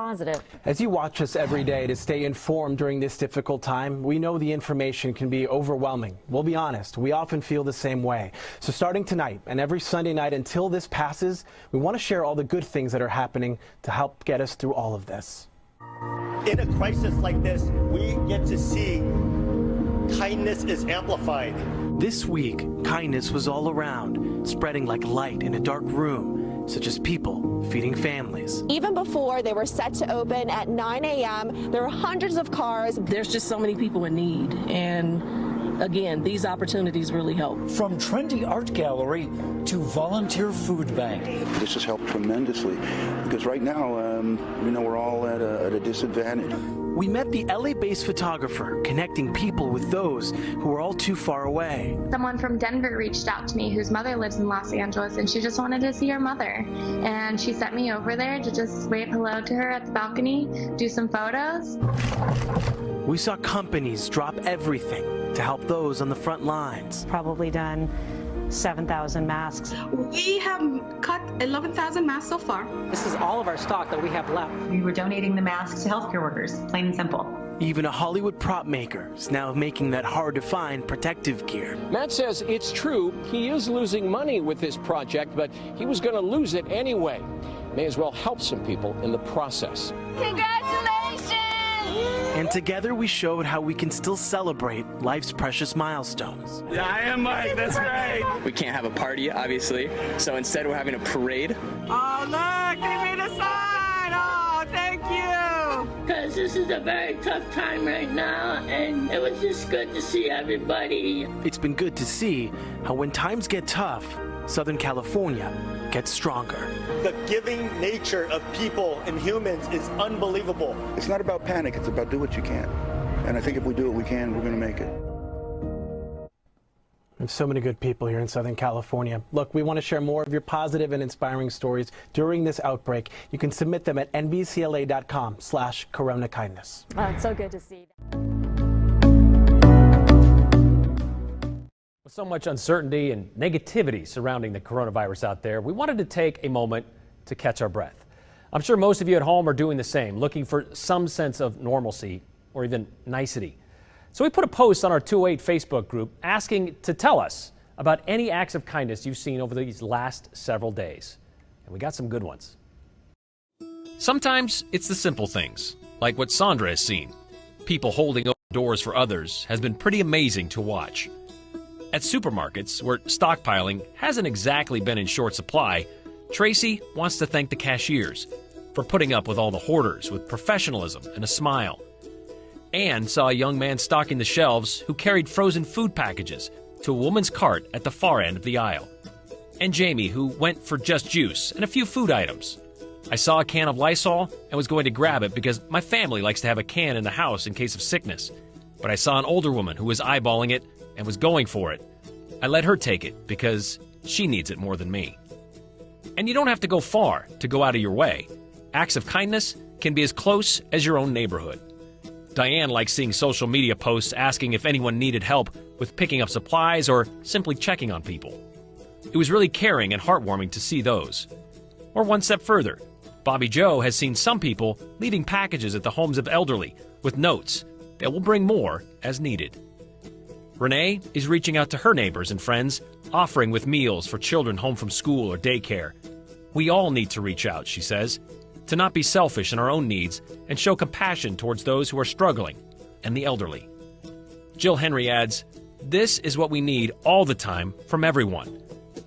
positive. As you watch us every day to stay informed during this difficult time, we know the information can be overwhelming. We'll be honest, we often feel the same way. So starting tonight and every Sunday night until this passes, we want to share all the good things that are happening to help get us through all of this. In a crisis like this, we get to see kindness is amplified. This week, kindness was all around, spreading like light in a dark room, such as people feeding families. Even before they were set to open at 9 a.m., there were hundreds of cars. There's just so many people in need, and again, these opportunities really help. From trendy art gallery to volunteer food bank. This has helped tremendously because right now, we're all at a disadvantage. We met the LA-based photographer connecting people with those who are all too far away. Someone from Denver reached out to me whose mother lives in Los Angeles, and she just wanted to see her mother. And she sent me over there to just wave hello to her at the balcony, do some photos. We saw companies drop everything to help those on the front lines. Probably done 7,000 masks. We have cut 11,000 masks so far. This is all of our stock that we have left. We were donating the masks to healthcare workers, plain and simple. Even a Hollywood prop maker is now making that hard-to-find protective gear. Matt says it's true, he is losing money with this project, but he was going to lose it anyway. May as well help some people in the process. Congratulations! And together we showed how we can still celebrate life's precious milestones. Yeah, I am Mike, that's great. We can't have a party, obviously, so instead we're having a parade. Oh, look, they made a sign! Oh, thank you! Because this is a very tough time right now, and it was just good to see everybody. It's been good to see how when times get tough, Southern California gets stronger. The giving nature of people and humans is unbelievable. It's not about panic, it's about do what you can. And I think if we do what we can, we're going to make it. There's so many good people here in Southern California. Look, we want to share more of your positive and inspiring stories during this outbreak. You can submit them at nbcla.com/coronakindness. Oh, it's so good to see. With so much uncertainty and negativity surrounding the coronavirus out there, we wanted to take a moment to catch our breath. I'm sure most of you at home are doing the same, looking for some sense of normalcy or even nicety. So we put a post on our 208 Facebook group asking to tell us about any acts of kindness you've seen over these last several days. And we got some good ones. Sometimes it's the simple things, like what Sandra has seen. People holding open doors for others has been pretty amazing to watch. At supermarkets, where stockpiling hasn't exactly been in short supply, Tracy wants to thank the cashiers for putting up with all the hoarders with professionalism and a smile. Anne saw a young man stocking the shelves who carried frozen food packages to a woman's cart at the far end of the aisle. And Jamie, who went for just juice and a few food items. I saw a can of Lysol and was going to grab it because my family likes to have a can in the house in case of sickness. But I saw an older woman who was eyeballing it and was going for it. I let her take it because she needs it more than me. And you don't have to go far to go out of your way. Acts of kindness can be as close as your own neighborhood. Diane likes seeing social media posts asking if anyone needed help with picking up supplies or simply checking on people. It was really caring and heartwarming to see those. Or one step further, Bobby Joe has seen some people leaving packages at the homes of elderly with notes that will bring more as needed. Renee is reaching out to her neighbors and friends, offering with meals for children home from school or daycare. We all need to reach out, she says, to not be selfish in our own needs and show compassion towards those who are struggling and the elderly. Jill Henry adds, "This is what we need all the time from everyone.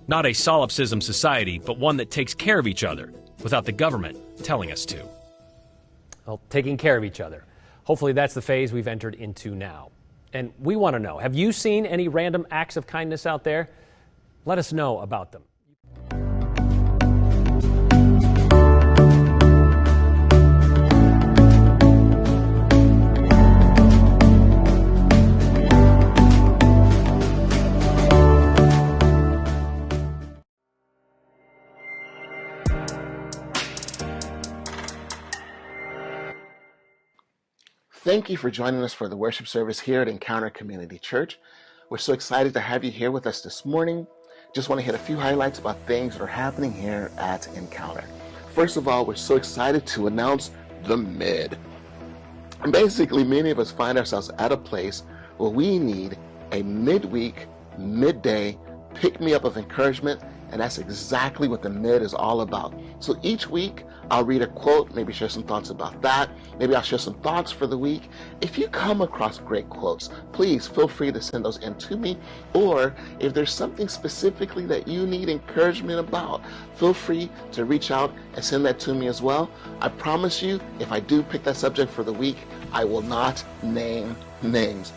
Not a solipsism society, but one that takes care of each other without the government telling us to." Well, taking care of each other. Hopefully that's the phase we've entered into now. And we want to know, have you seen any random acts of kindness out there? Let us know about them. Thank you for joining us for the worship service here at Encounter Community Church. We're so excited to have you here with us this morning. Just want to hit a few highlights about things that are happening here at Encounter. First of all, we're so excited to announce the mid. And basically, many of us find ourselves at a place where we need a midweek, midday pick-me-up of encouragement, and that's exactly what the mid is all about. So each week, I'll read a quote, maybe share some thoughts about that. Maybe I'll share some thoughts for the week. If you come across great quotes, please feel free to send those in to me. Or if there's something specifically that you need encouragement about, feel free to reach out and send that to me as well. I promise you, if I do pick that subject for the week, I will not name names.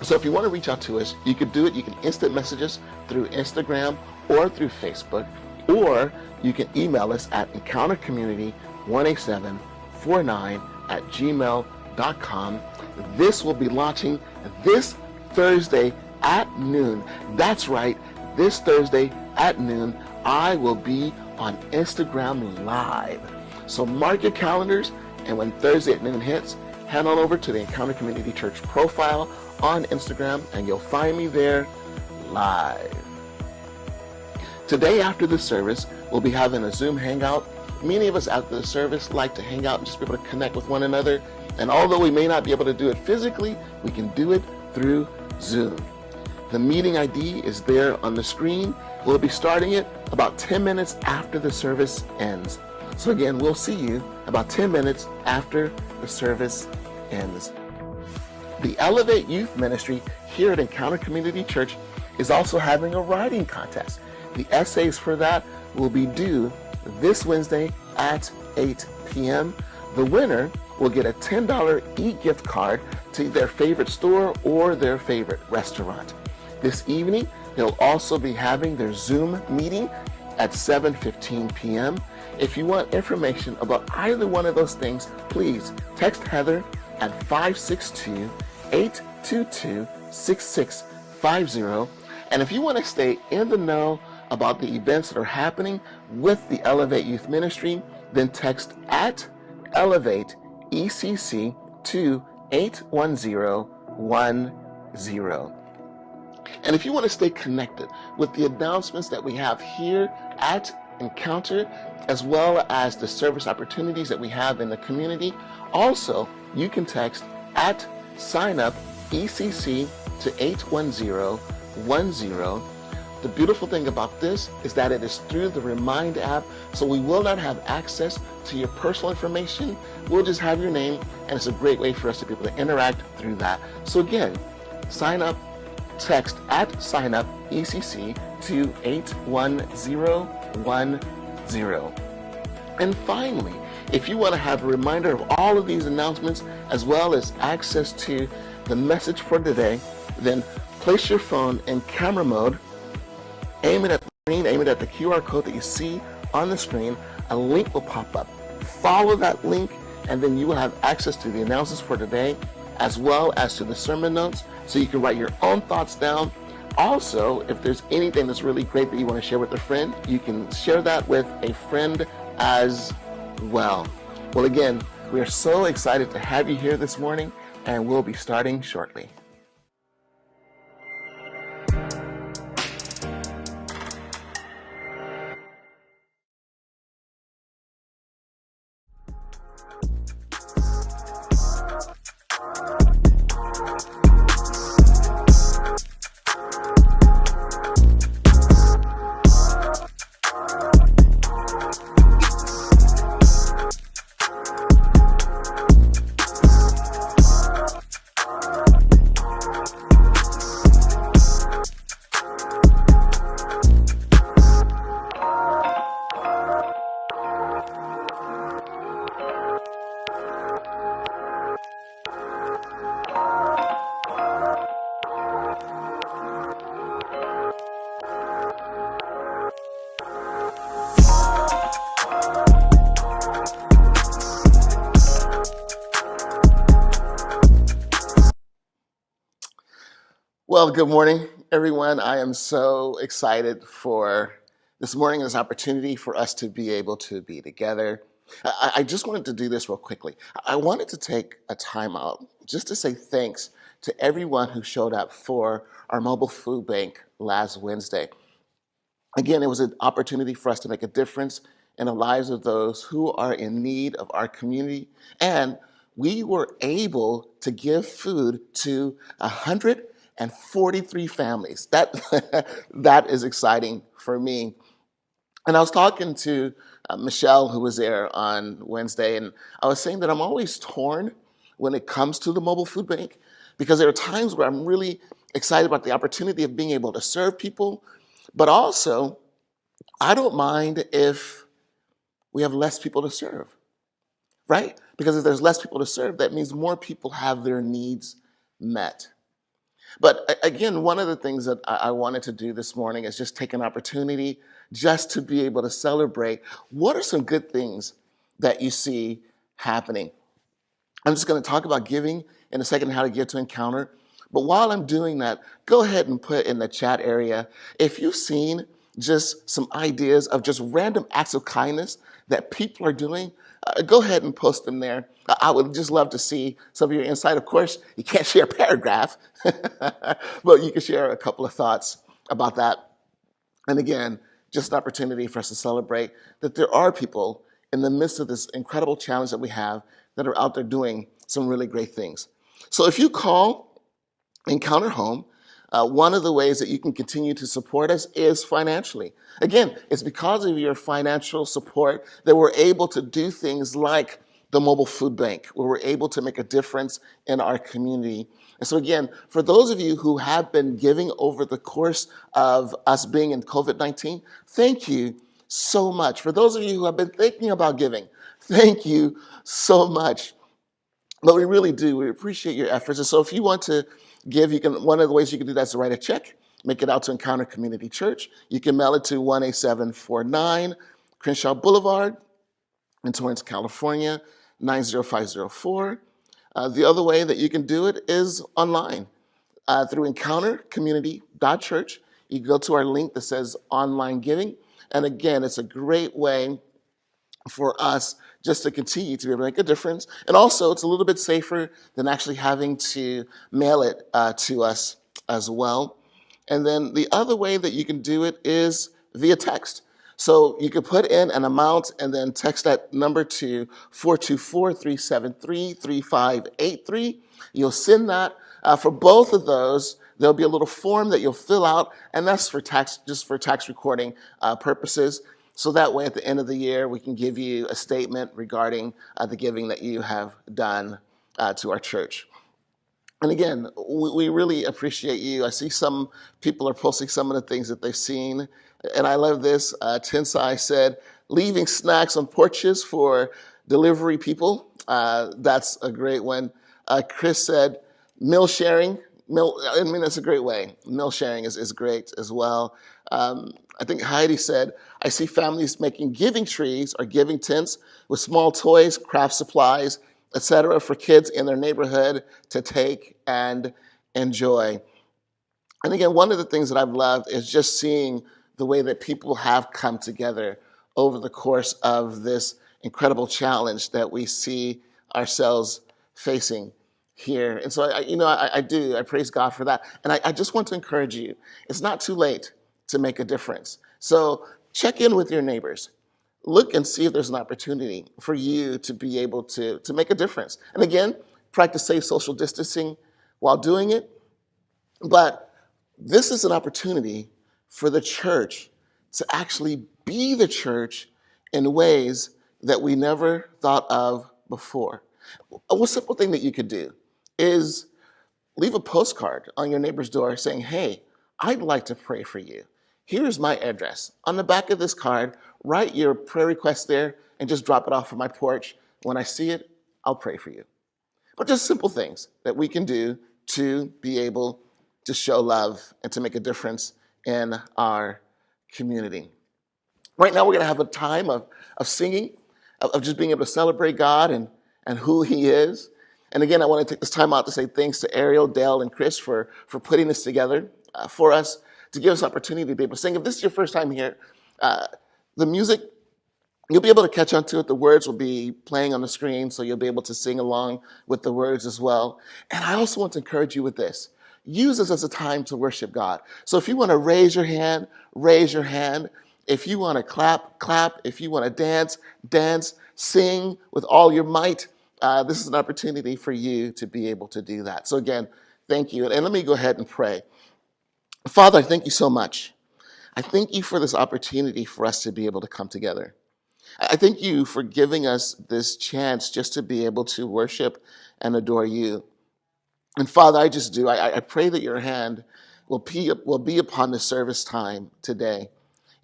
So if you want to reach out to us, you can do it. You can instant message us through Instagram or through Facebook, or you can email us at encountercommunity18749@gmail.com. This will be launching this Thursday at noon. That's right, this Thursday at noon, I will be on Instagram Live. So mark your calendars, and when Thursday at noon hits, head on over to the Encounter Community Church profile on Instagram, and you'll find me there live. Today after the service, we'll be having a Zoom hangout. Many of us after the service like to hang out and just be able to connect with one another. And although we may not be able to do it physically, we can do it through Zoom. The meeting ID is there on the screen. We'll be starting it about 10 minutes after the service ends. So again, we'll see you about 10 minutes after the service ends. The Elevate Youth Ministry here at Encounter Community Church is also having a writing contest. The essays for that will be due this Wednesday at 8 p.m. The winner will get a $10 e-gift card to their favorite store or their favorite restaurant. This evening, they'll also be having their Zoom meeting at 7:15 p.m. If you want information about either one of those things, please text Heather at 562-822-6650. And if you want to stay in the know about the events that are happening with the Elevate Youth Ministry, then text at Elevate ECC to 81010. And if you want to stay connected with the announcements that we have here at Encounter, as well as the service opportunities that we have in the community, also you can text at sign up ECC to 81010. The beautiful thing about this is that it is through the Remind app, so we will not have access to your personal information. We'll just have your name, and it's a great way for us to be able to interact through that. So again, sign up, text at sign up ECC to 81010. And finally, if you want to have a reminder of all of these announcements, as well as access to the message for today, then place your phone in camera mode, aim it at the screen, aim it at the QR code that you see on the screen. A link will pop up. Follow that link, and then you will have access to the announcements for today, as well as to the sermon notes, so you can write your own thoughts down. Also, if there's anything that's really great that you want to share with a friend, you can share that with a friend as well. Well, again, we are so excited to have you here this morning, and we'll be starting shortly. Well, good morning, everyone. I am so excited for this morning, this opportunity for us to be able to be together. I just wanted to do this real quickly. I wanted to take a time out just to say thanks to everyone who showed up for our mobile food bank last Wednesday. Again, it was an opportunity for us to make a difference in the lives of those who are in need of our community. And we were able to give food to 143 families. That is exciting for me. And I was talking to Michelle, who was there on Wednesday, and I was saying that I'm always torn when it comes to the mobile food bank, because there are times where I'm really excited about the opportunity of being able to serve people, but also I don't mind if we have less people to serve, right? Because if there's less people to serve, that means more people have their needs met. But again, one of the things that I wanted to do this morning is just take an opportunity just to be able to celebrate what are some good things that you see happening. I'm just going to talk about giving in a second, how to give to Encounter. But while I'm doing that, go ahead and put in the chat area if you've seen just some ideas of just random acts of kindness that people are doing. Go ahead and post them there. I would just love to see some of your insight. Of course, you can't share a paragraph, but you can share a couple of thoughts about that. And again, just an opportunity for us to celebrate that there are people in the midst of this incredible challenge that we have that are out there doing some really great things. So if you call Encounter Home, one of the ways that you can continue to support us is financially. Again, it's because of your financial support that we're able to do things like the mobile food bank, where we're able to make a difference in our community. And so again, for those of you who have been giving over the course of us being in COVID-19, thank you so much. For those of you who have been thinking about giving, thank you so much. But we really do. We appreciate your efforts. And so if you want to give, you can. One of the ways you can do that is to write a check, make it out to Encounter Community Church. You can mail it to 18749 Crenshaw Boulevard in Torrance, California, 90504. The other way that you can do it is online through encountercommunity.church. You can go to our link that says online giving. And again, it's a great way for us just to continue to be able to make a difference. And also, it's a little bit safer than actually having to mail it to us as well. And then the other way that you can do it is via text. So you can put in an amount and then text that number to 424-373-3583. You'll send that. For both of those, there'll be a little form that you'll fill out, and that's for tax, just for tax recording purposes. So that way, at the end of the year, we can give you a statement regarding the giving that you have done to our church. And again, we really appreciate you. I see some people are posting some of the things that they've seen. And I love this. Tensai said, leaving snacks on porches for delivery people. That's a great one. Chris said, meal sharing. That's a great way. Meal sharing is great as well. I think Heidi said, I see families making giving trees or giving tents with small toys, craft supplies, etc., for kids in their neighborhood to take and enjoy. And again, one of the things that I've loved is just seeing the way that people have come together over the course of this incredible challenge that we see ourselves facing here. And so, I praise God for that. And I just want to encourage you, it's not too late to make a difference. So check in with your neighbors. Look and see if there's an opportunity for you to be able to make a difference. And again, practice safe social distancing while doing it. But this is an opportunity for the church to actually be the church in ways that we never thought of before. A simple thing that you could do is leave a postcard on your neighbor's door saying, hey, I'd like to pray for you. Here's my address. On the back of this card, write your prayer request there and just drop it off on my porch. When I see it, I'll pray for you. But just simple things that we can do to be able to show love and to make a difference in our community. Right now, we're going to have a time of singing, of just being able to celebrate God and who He is. And again, I want to take this time out to say thanks to Ariel, Dale, and Chris for putting this together for us, to give us opportunity to be able to sing. If this is your first time here, the music, you'll be able to catch on to it. The words will be playing on the screen, so you'll be able to sing along with the words as well. And I also want to encourage you with this. Use this as a time to worship God. So if you want to raise your hand, If you want to clap, clap. If you want to dance, dance. Sing with all your might. This is an opportunity for you to be able to do that. So again, thank you. And let me go ahead and pray. Father, I thank you so much. I thank you for this opportunity for us to be able to come together. I thank you for giving us this chance just to be able to worship and adore you. And Father, I pray that your hand will be upon the service time today,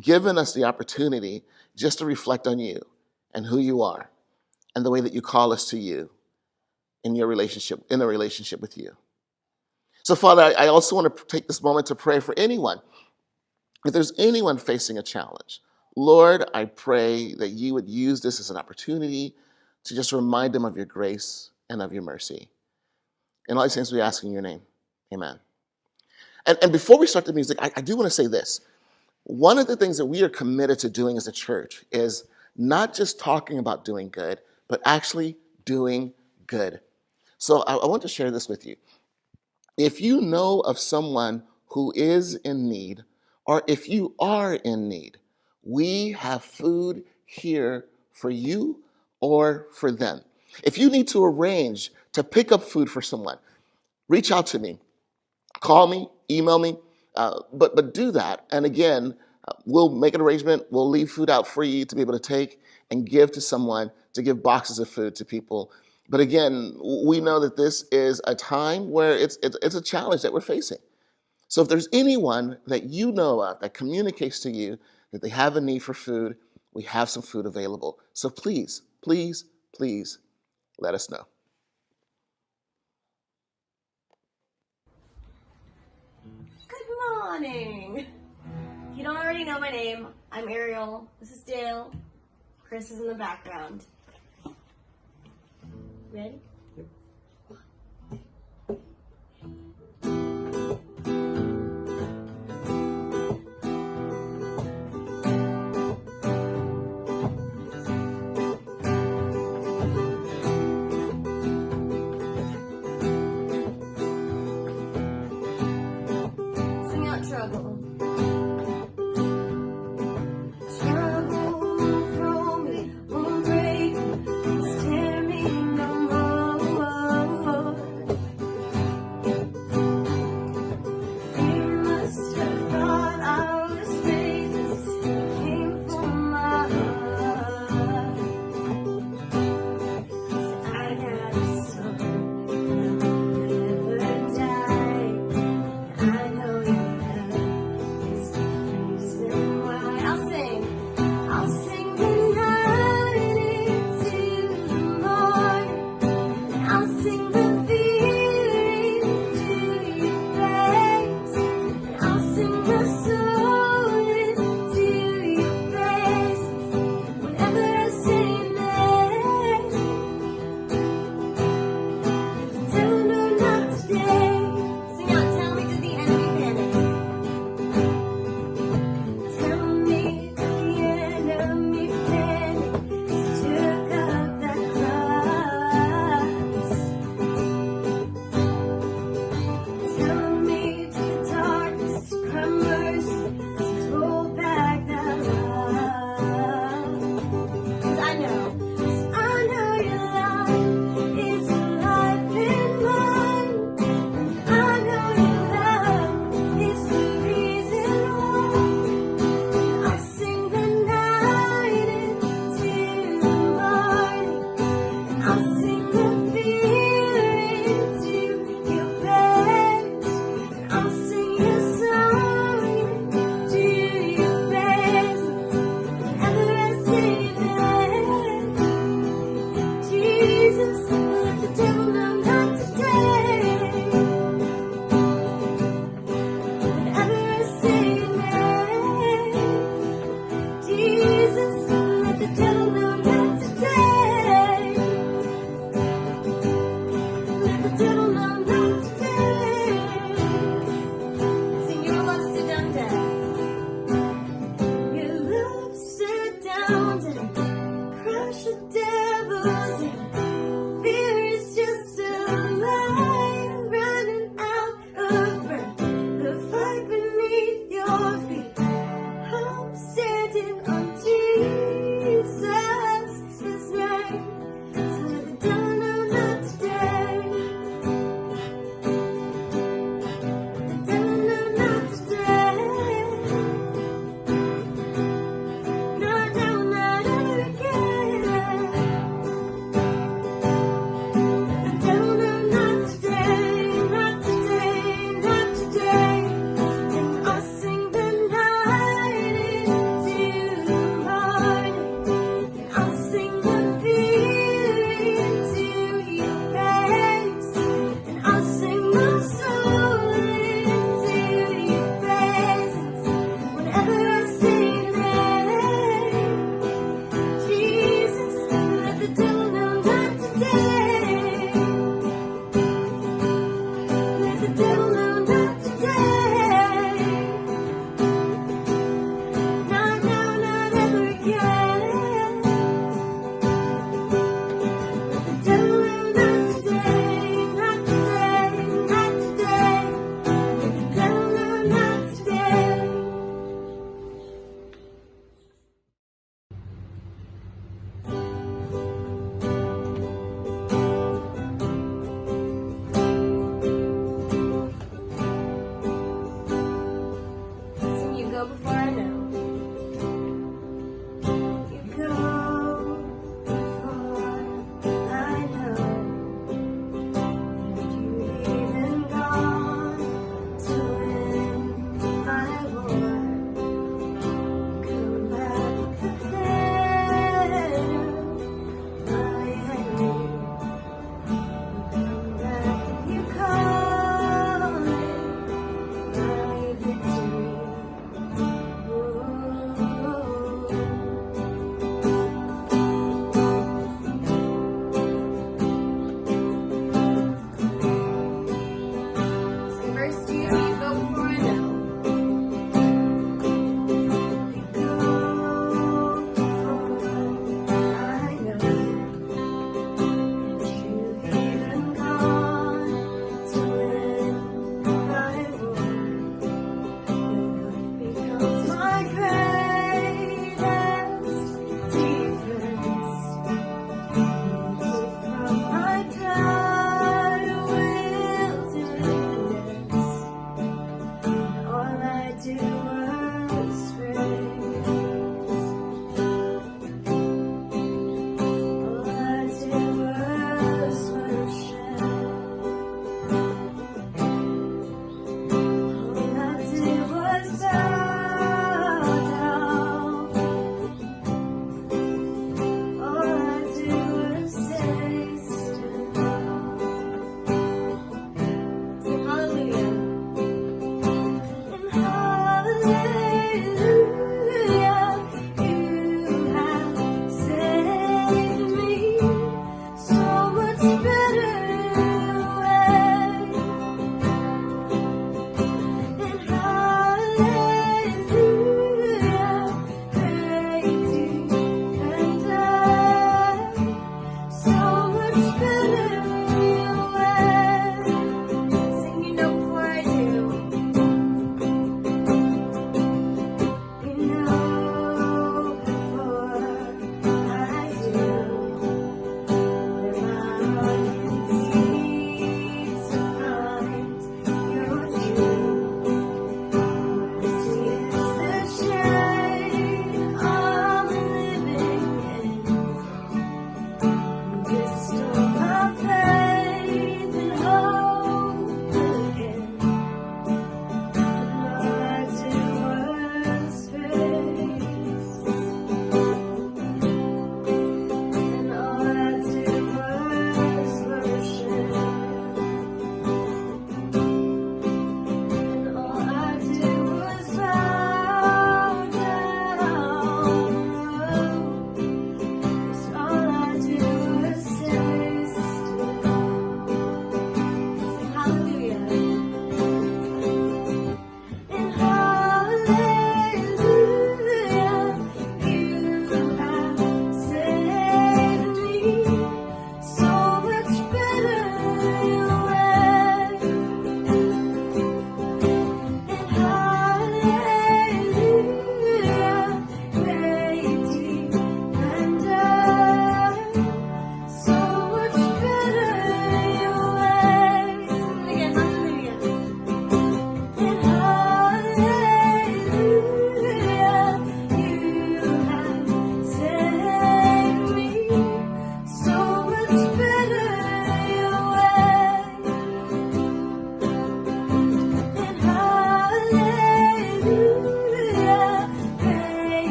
giving us the opportunity just to reflect on you and who you are and the way that you call us to you in a relationship with you. So Father, I also want to take this moment to pray for anyone. If there's anyone facing a challenge, Lord, I pray that you would use this as an opportunity to just remind them of your grace and of your mercy. In all these things we ask in your name. Amen. And before we start the music, I do want to say this. One of the things that we are committed to doing as a church is not just talking about doing good, but actually doing good. So I want to share this with you. If you know of someone who is in need, or if you are in need, we have food here for you or for them. If you need to arrange to pick up food for someone, reach out to me. Call me, email me, but do that. And again, we'll make an arrangement. We'll leave food out for you to be able to take and give to someone, to give boxes of food to people. But again, we know that this is a time where it's a challenge that we're facing. So if there's anyone that you know of that communicates to you that they have a need for food, we have some food available. So please, please, please let us know. Good morning. If you don't already know my name, I'm Ariel. This is Dale. Chris is in the background. Ready? Sing out trouble. Trouble from me, won't break, tear me no more.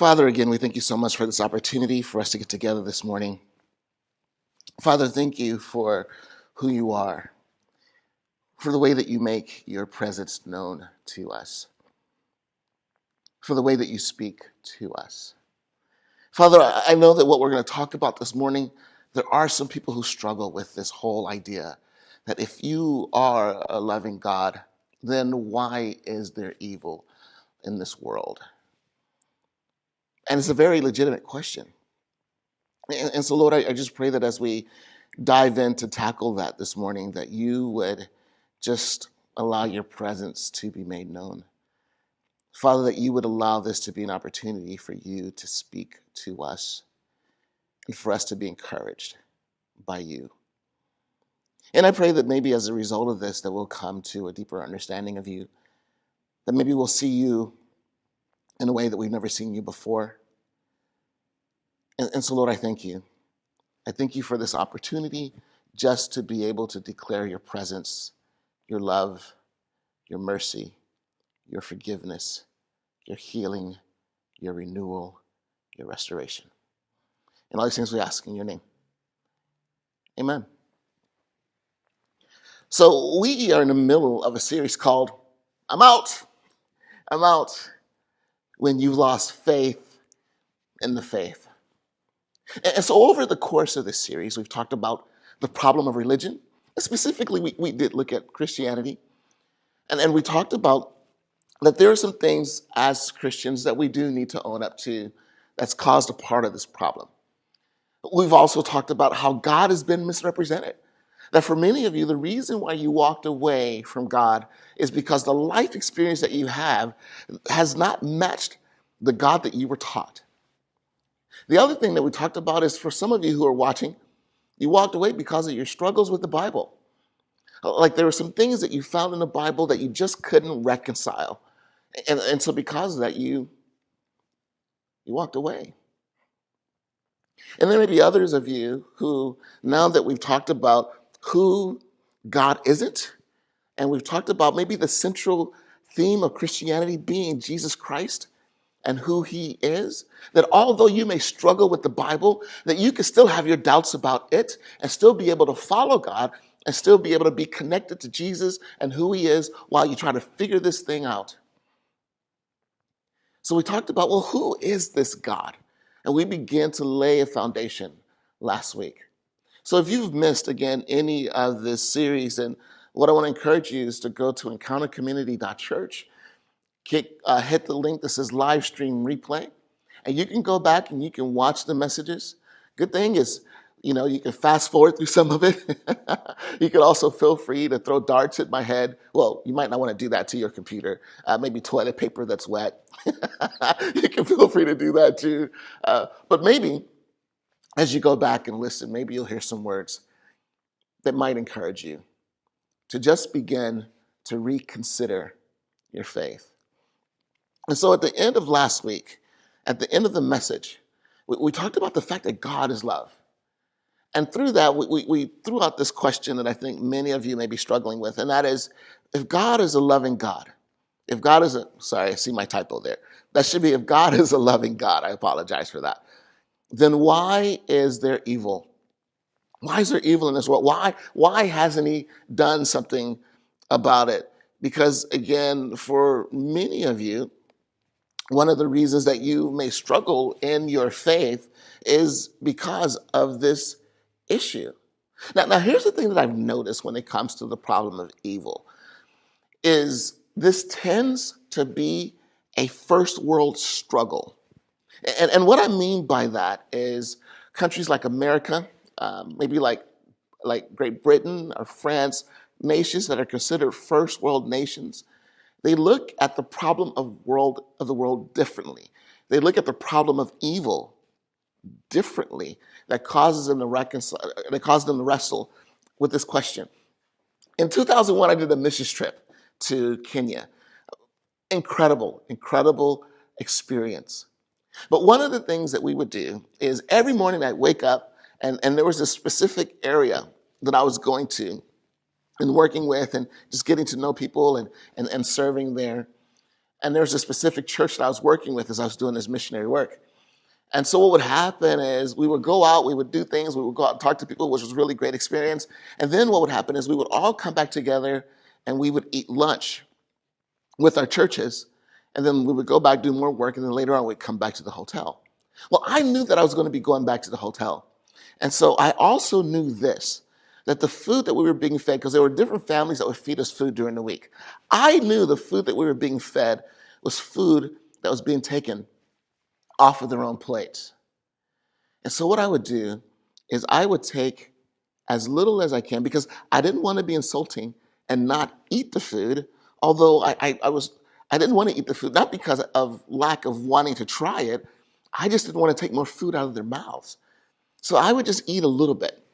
Father, again, we thank you so much for this opportunity for us to get together this morning. Father, thank you for who you are, for the way that you make your presence known to us, for the way that you speak to us. Father, I know that what we're going to talk about this morning, there are some people who struggle with this whole idea that if you are a loving God, then why is there evil in this world? And it's a very legitimate question. And so, Lord, I just pray that as we dive in to tackle that this morning, that you would just allow your presence to be made known. Father, that you would allow this to be an opportunity for you to speak to us and for us to be encouraged by you. And I pray that maybe as a result of this, that we'll come to a deeper understanding of you, that maybe we'll see you in a way that we've never seen you before. And so, Lord, I thank you. I thank you for this opportunity just to be able to declare your presence, your love, your mercy, your forgiveness, your healing, your renewal, your restoration. And all these things we ask in your name. Amen. So we are in the middle of a series called I'm Out. I'm Out. When you've lost faith in the faith. And so over the course of this series, we've talked about the problem of religion. And specifically, we did look at Christianity. And we talked about that there are some things as Christians that we do need to own up to that's caused a part of this problem. We've also talked about how God has been misrepresented. That for many of you, the reason why you walked away from God is because the life experience that you have has not matched the God that you were taught. The other thing that we talked about is for some of you who are watching, you walked away because of your struggles with the Bible. Like there were some things that you found in the Bible that you just couldn't reconcile. And so because of that, you walked away. And there may be others of you who, now that we've talked about who God isn't, and we've talked about maybe the central theme of Christianity being Jesus Christ and who he is, that although you may struggle with the Bible, that you can still have your doubts about it and still be able to follow God and still be able to be connected to Jesus and who he is while you try to figure this thing out. So we talked about, well, who is this God? And we began to lay a foundation last week. So if you've missed, again, any of this series, then what I want to encourage you is to go to encountercommunity.church, hit the link that says live stream replay, and you can go back and you can watch the messages. Good thing is, you can fast forward through some of it. You can also feel free to throw darts at my head. Well, you might not want to do that to your computer. Maybe toilet paper that's wet. You can feel free to do that too. But maybe as you go back and listen, maybe you'll hear some words that might encourage you to just begin to reconsider your faith. And so at the end of last week, at the end of the message, we talked about the fact that God is love. And through that, we threw out this question that I think many of you may be struggling with, and that is, if God is a loving God, sorry, I see my typo there. That should be, if God is a loving God, I apologize for that. Then why is there evil? Why is there evil in this world? Why hasn't he done something about it? Because again, for many of you, one of the reasons that you may struggle in your faith is because of this issue. Now here's the thing that I've noticed when it comes to the problem of evil, is this tends to be a first world struggle. And what I mean by that is countries like America, maybe like Great Britain or France, nations that are considered first world nations, they look at the problem of the world differently. They look at the problem of evil differently. That causes them to wrestle with this question. In 2001, I did a missions trip to Kenya. Incredible experience. But one of the things that we would do is every morning I'd wake up and there was a specific area that I was going to and working with and just getting to know people and serving there. And there's a specific church that I was working with as I was doing this missionary work. And so what would happen is we would go out, we would do things, we would go out and talk to people, which was a really great experience. And then what would happen is we would all come back together and we would eat lunch with our churches. And then we would go back, do more work, and then later on we'd come back to the hotel. Well, I knew that I was going to be going back to the hotel. And so I also knew this, that the food that we were being fed, because there were different families that would feed us food during the week. I knew the food that we were being fed was food that was being taken off of their own plates. And so what I would do is I would take as little as I can, because I didn't want to be insulting and not eat the food, although I didn't want to eat the food, not because of lack of wanting to try it. I just didn't want to take more food out of their mouths. So I would just eat a little bit.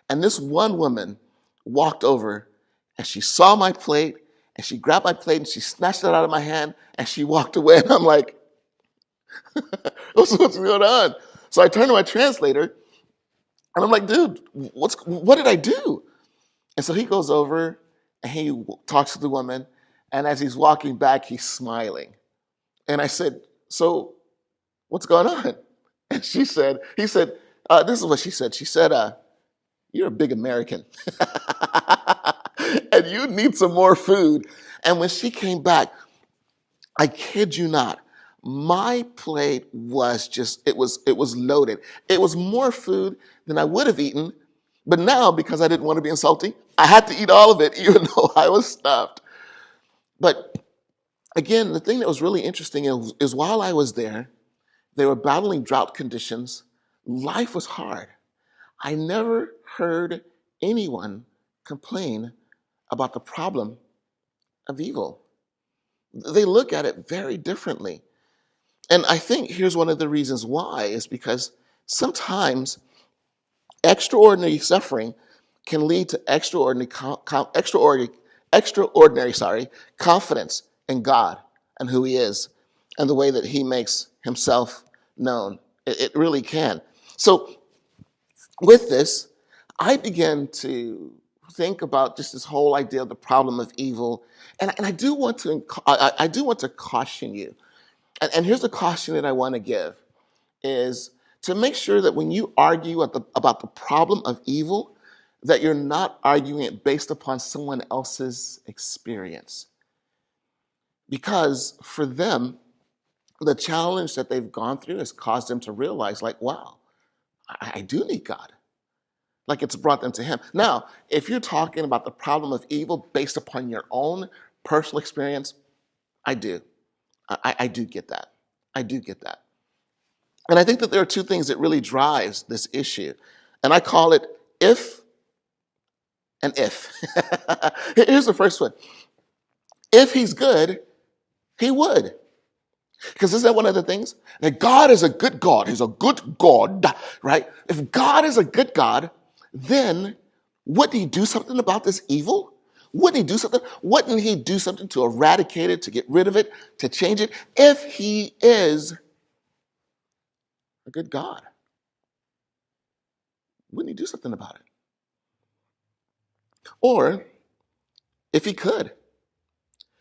And this one woman walked over and she saw my plate and she grabbed my plate and she snatched it out of my hand and she walked away. And I'm like, what's going on? So I turned to my translator and I'm like, dude, what did I do? And so he goes over and he talks to the woman. And as he's walking back, he's smiling. And I said, so what's going on? And he said, this is what she said. She said, you're a big American and you need some more food. And when she came back, I kid you not, my plate was it was loaded. It was more food than I would have eaten. But now, because I didn't want to be insulting, I had to eat all of it, even though I was stuffed. But again, the thing that was really interesting is while I was there, they were battling drought conditions. Life was hard. I never heard anyone complain about the problem of evil. They look at it very differently. And I think here's one of the reasons why is because sometimes extraordinary suffering can lead to extraordinary confidence in God and who he is and the way that he makes himself known. It really can. So with this, I began to think about just this whole idea of the problem of evil. And I do want to caution you. And here's the caution that I want to give is to make sure that when you argue about the problem of evil, that you're not arguing it based upon someone else's experience. Because for them, the challenge that they've gone through has caused them to realize, like, wow, I do need God. Like it's brought them to him. Now, if you're talking about the problem of evil based upon your own personal experience, I do. I do get that. I do get that. And I think that there are two things that really drives this issue. And I call it if and if. Here's the first one. If he's good, he would. Because isn't that one of the things? That God is a good God. He's a good God, right? If God is a good God, then wouldn't he do something about this evil? Wouldn't he do something? Wouldn't he do something to eradicate it, to get rid of it, to change it? If he is a good God, wouldn't he do something about it? Or if he could,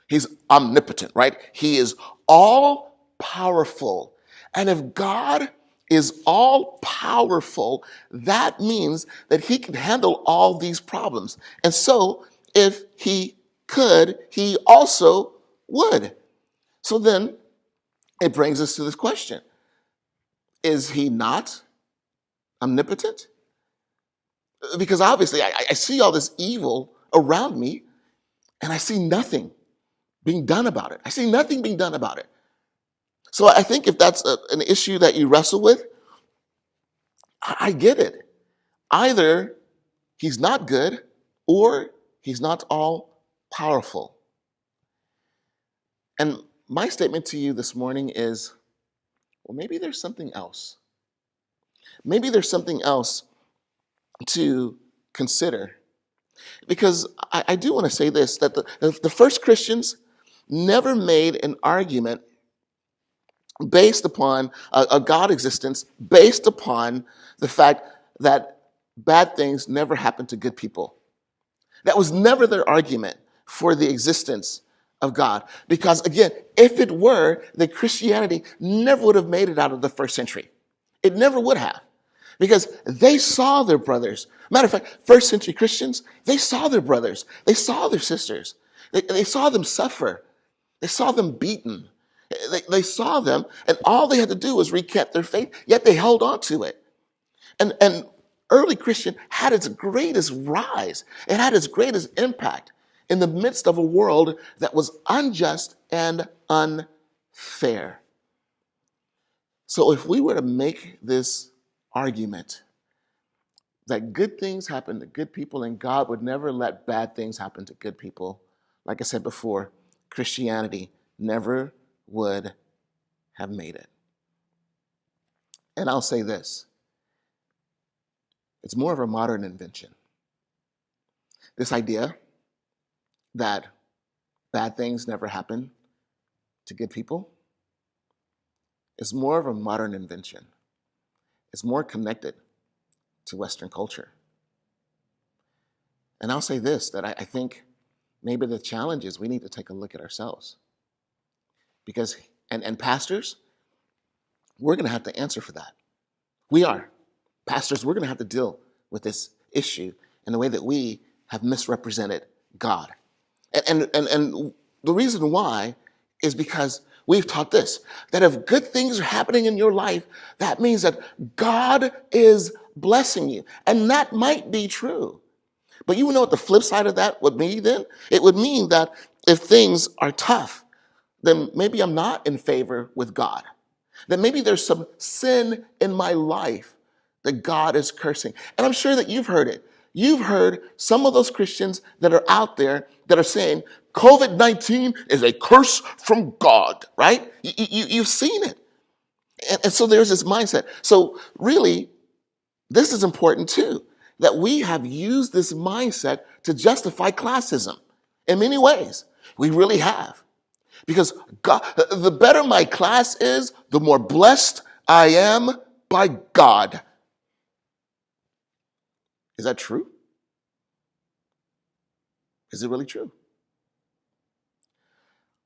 he's omnipotent, right? He is all powerful. And if God is all powerful, that means that he can handle all these problems. And so if he could, he also would. So then it brings us to this question. Is he not omnipotent? Because obviously I see all this evil around me and I see nothing being done about it. I see nothing being done about it. So I think if that's an issue that you wrestle with, I get it. Either he's not good or he's not all powerful. And my statement to you this morning is, well, maybe there's something else. Maybe there's something else to consider. Because I do want to say this, that the first Christians never made an argument based upon a God existence, based upon the fact that bad things never happen to good people. That was never their argument for the existence of God. Because again, if it were, then Christianity never would have made it out of the first century. It never would have. Because they saw their brothers. Matter of fact, first century Christians, they saw their brothers. They saw their sisters. They saw them suffer. They saw them beaten. They saw them, and all they had to do was recant their faith, yet they held on to it. And early Christian had its greatest rise. It had its greatest impact in the midst of a world that was unjust and unfair. So if we were to make this argument that good things happen to good people and God would never let bad things happen to good people, like I said before, Christianity never would have made it. And I'll say this. It's more of a modern invention. This idea that bad things never happen to good people is more of a modern invention. It's more connected to Western culture. And I'll say this, that I think maybe the challenge is we need to take a look at ourselves. Because, and pastors, we're going to have to answer for that. We are. Pastors, we're going to have to deal with this issue in the way that we have misrepresented God. And the reason why is because we've taught this, that if good things are happening in your life, that means that God is blessing you. And that might be true. But you know what the flip side of that would mean then? It would mean that if things are tough, then maybe I'm not in favor with God. Then maybe there's some sin in my life that God is cursing. And I'm sure that you've heard it. You've heard some of those Christians that are out there that are saying COVID-19 is a curse from God, right? You've seen it. And so there's this mindset. So really, this is important too, that we have used this mindset to justify classism in many ways. We really have. Because God, the better my class is, the more blessed I am by God. Is that true? Is it really true?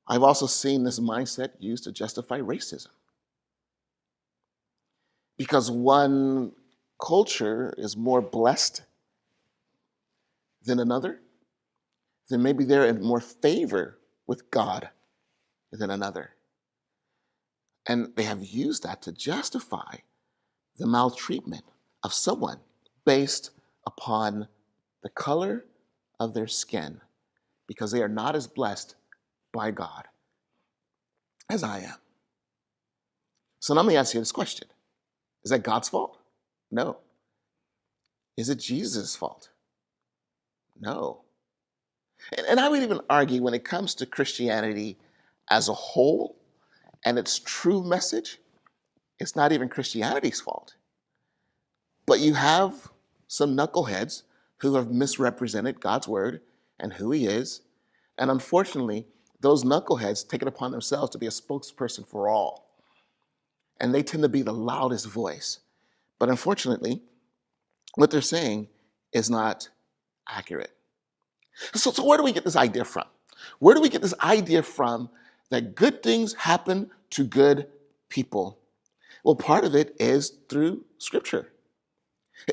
I've also seen this mindset used to justify racism. Because one culture is more blessed than another, then maybe they're in more favor with God than another. And they have used that to justify the maltreatment of someone based upon the color of their skin, because they are not as blessed by God as I am. So let me ask you this question. Is that God's fault? No. Is it Jesus' fault? No. And I would even argue when it comes to Christianity as a whole and its true message, it's not even Christianity's fault. But you have some knuckleheads who have misrepresented God's word and who he is. And unfortunately, those knuckleheads take it upon themselves to be a spokesperson for all. And they tend to be the loudest voice. But unfortunately, what they're saying is not accurate. So where do we get this idea from? Where do we get this idea from that good things happen to good people? Well, part of it is through Scripture.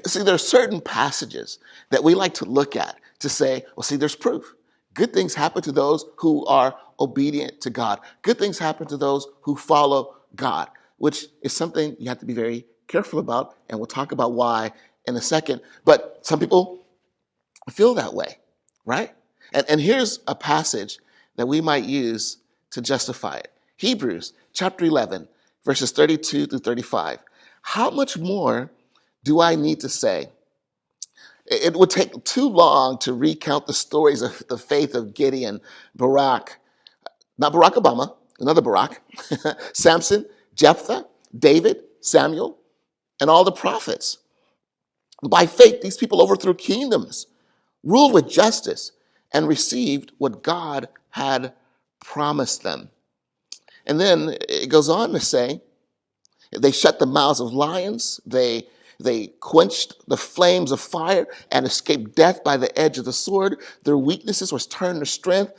See, there are certain passages that we like to look at to say, well, see, there's proof. Good things happen to those who are obedient to God. Good things happen to those who follow God, which is something you have to be very careful about, and we'll talk about why in a second. But some people feel that way, right? And here's a passage that we might use to justify it. Hebrews chapter 11, verses 32 through 35. How much more do I need to say? It would take too long to recount the stories of the faith of Gideon, Barak, not Barack Obama, another Barack, Samson, Jephthah, David, Samuel, and all the prophets. By faith, these people overthrew kingdoms, ruled with justice, and received what God had promised them. And then it goes on to say, they shut the mouths of lions. They They quenched the flames of fire and escaped death by the edge of the sword. Their weaknesses was turned to strength.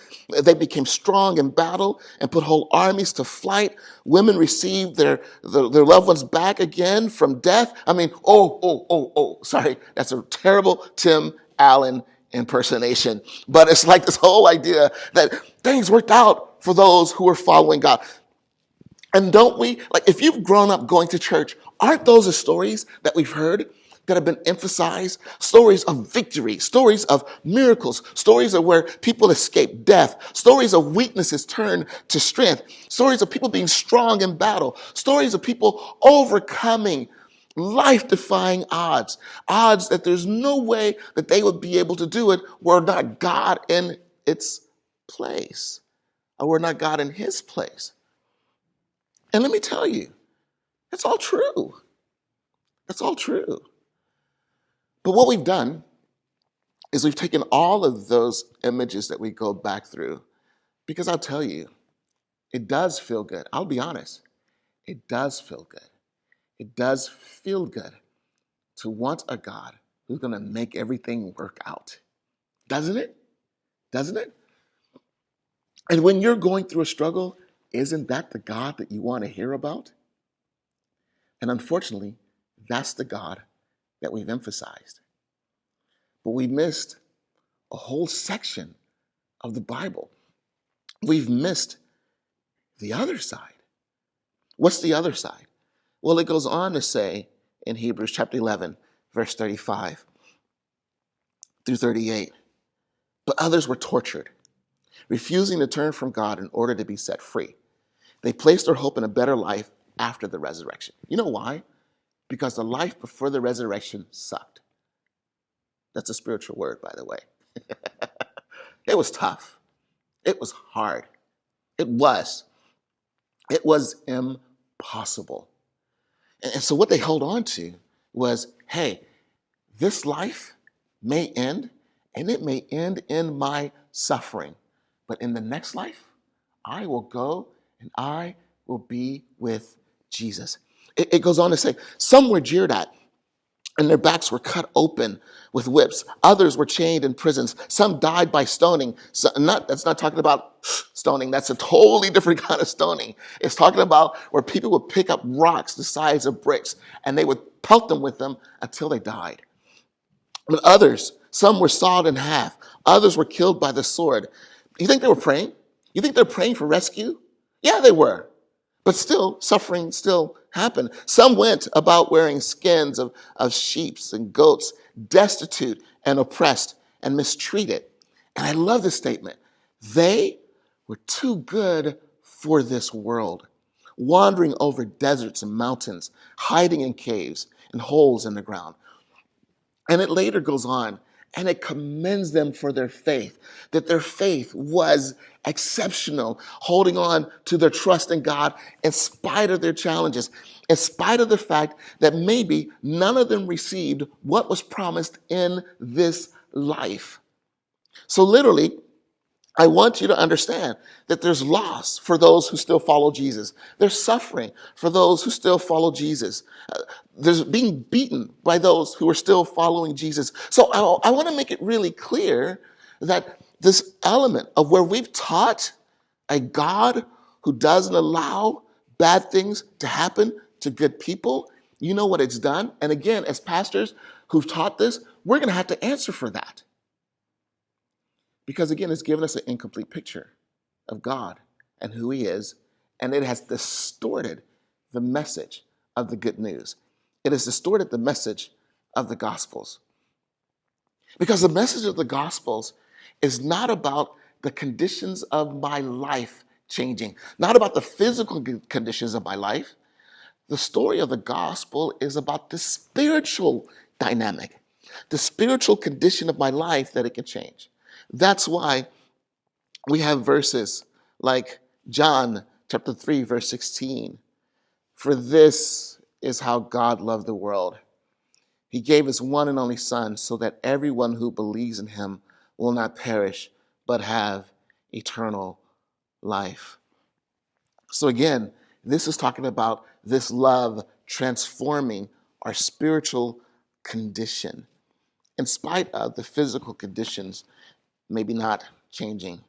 They became strong in battle and put whole armies to flight. Women received their loved ones back again from death. I mean, sorry, that's a terrible Tim Allen impersonation. But it's like this whole idea that things worked out for those who were following God. And don't we, like if you've grown up going to church, aren't those the stories that we've heard that have been emphasized? Stories of victory, stories of miracles, stories of where people escape death, stories of weaknesses turned to strength, stories of people being strong in battle, stories of people overcoming life-defying odds that there's no way that they would be able to do it were not God in its place, or were not God in his place. And let me tell you, it's all true. It's all true. But what we've done is we've taken all of those images that we go back through, because I'll tell you, it does feel good. I'll be honest. It does feel good. It does feel good to want a God who's going to make everything work out. Doesn't it? Doesn't it? And when you're going through a struggle, isn't that the God that you want to hear about? And unfortunately, that's the God that we've emphasized. But we missed a whole section of the Bible. We've missed the other side. What's the other side? Well, it goes on to say in Hebrews chapter 11, verse 35 through 38, but others were tortured, refusing to turn from God in order to be set free. They placed their hope in a better life after the resurrection. You know why? Because the life before the resurrection sucked. That's a spiritual word, by the way. It was tough. It was hard. It was impossible. And so what they held on to was, hey, this life may end, and it may end in my suffering. But in the next life, I will go and I will be with Jesus. It goes on to say, some were jeered at, and their backs were cut open with whips. Others were chained in prisons. Some died by stoning. That's not talking about stoning. That's a totally different kind of stoning. It's talking about where people would pick up rocks the size of bricks, and they would pelt them with them until they died. But others, some were sawed in half. Others were killed by the sword. You think they were praying? You think they're praying for rescue? Yeah, they were. But still, suffering still happened. Some went about wearing skins of sheep and goats, destitute and oppressed and mistreated. And I love this statement. They were too good for this world, wandering over deserts and mountains, hiding in caves and holes in the ground. And it later goes on, and it commends them for their faith, that their faith was exceptional, holding on to their trust in God in spite of their challenges, in spite of the fact that maybe none of them received what was promised in this life. So literally, I want you to understand that there's loss for those who still follow Jesus. There's suffering for those who still follow Jesus. There's being beaten by those who are still following Jesus. So I want to make it really clear that this element of where we've taught a God who doesn't allow bad things to happen to good people, you know what it's done? And again, as pastors who've taught this, we're going to have to answer for that. Because again, it's given us an incomplete picture of God and who he is, and it has distorted the message of the good news. It has distorted the message of the Gospels. Because the message of the Gospels is not about the conditions of my life changing, not about the physical conditions of my life. The story of the Gospel is about the spiritual dynamic, the spiritual condition of my life that it can change. That's why we have verses like John chapter 3, verse 16. For this is how God loved the world. He gave his one and only Son so that everyone who believes in him will not perish, but have eternal life. So again, this is talking about this love transforming our spiritual condition, in spite of the physical conditions maybe not changing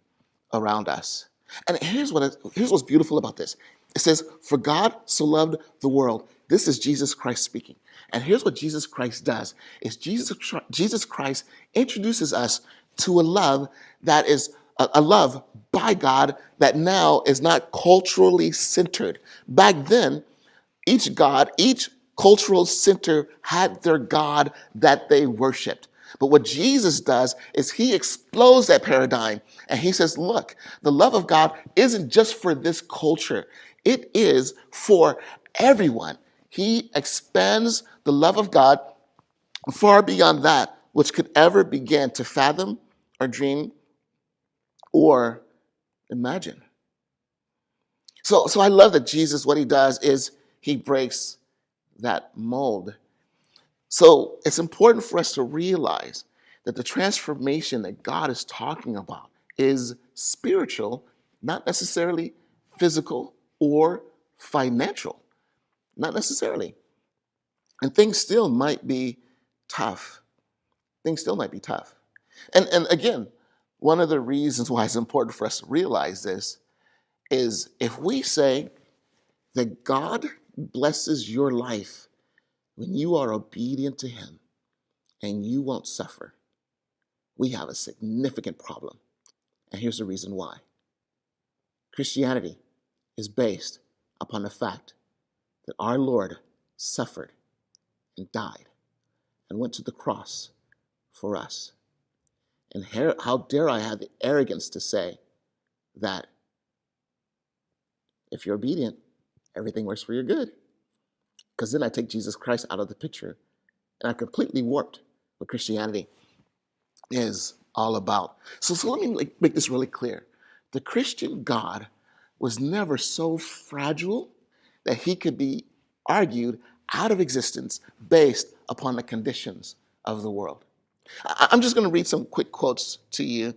around us. And here's what's beautiful about this. It says, "For God so loved the world." This is Jesus Christ speaking. And here's what Jesus Christ does, is Jesus Christ introduces us to a love that is a love by God that now is not culturally centered. Back then, each cultural center had their God that they worshiped. But what Jesus does is he explodes that paradigm and he says, look, the love of God isn't just for this culture. It is for everyone. He expands the love of God far beyond that which could ever begin to fathom or dream or imagine. So I love that Jesus, what he does is he breaks that mold. So it's important for us to realize that the transformation that God is talking about is spiritual, not necessarily physical or financial, not necessarily. And things still might be tough. Things still might be tough. And again, one of the reasons why it's important for us to realize this is if we say that God blesses your life when you are obedient to him and you won't suffer, we have a significant problem. And here's the reason why. Christianity is based upon the fact that our Lord suffered and died and went to the cross for us. And how dare I have the arrogance to say that if you're obedient, everything works for your good. Because then I take Jesus Christ out of the picture and I've completely warped what Christianity is all about. So let me make this really clear. The Christian God was never so fragile that he could be argued out of existence based upon the conditions of the world. I'm just going to read some quick quotes to you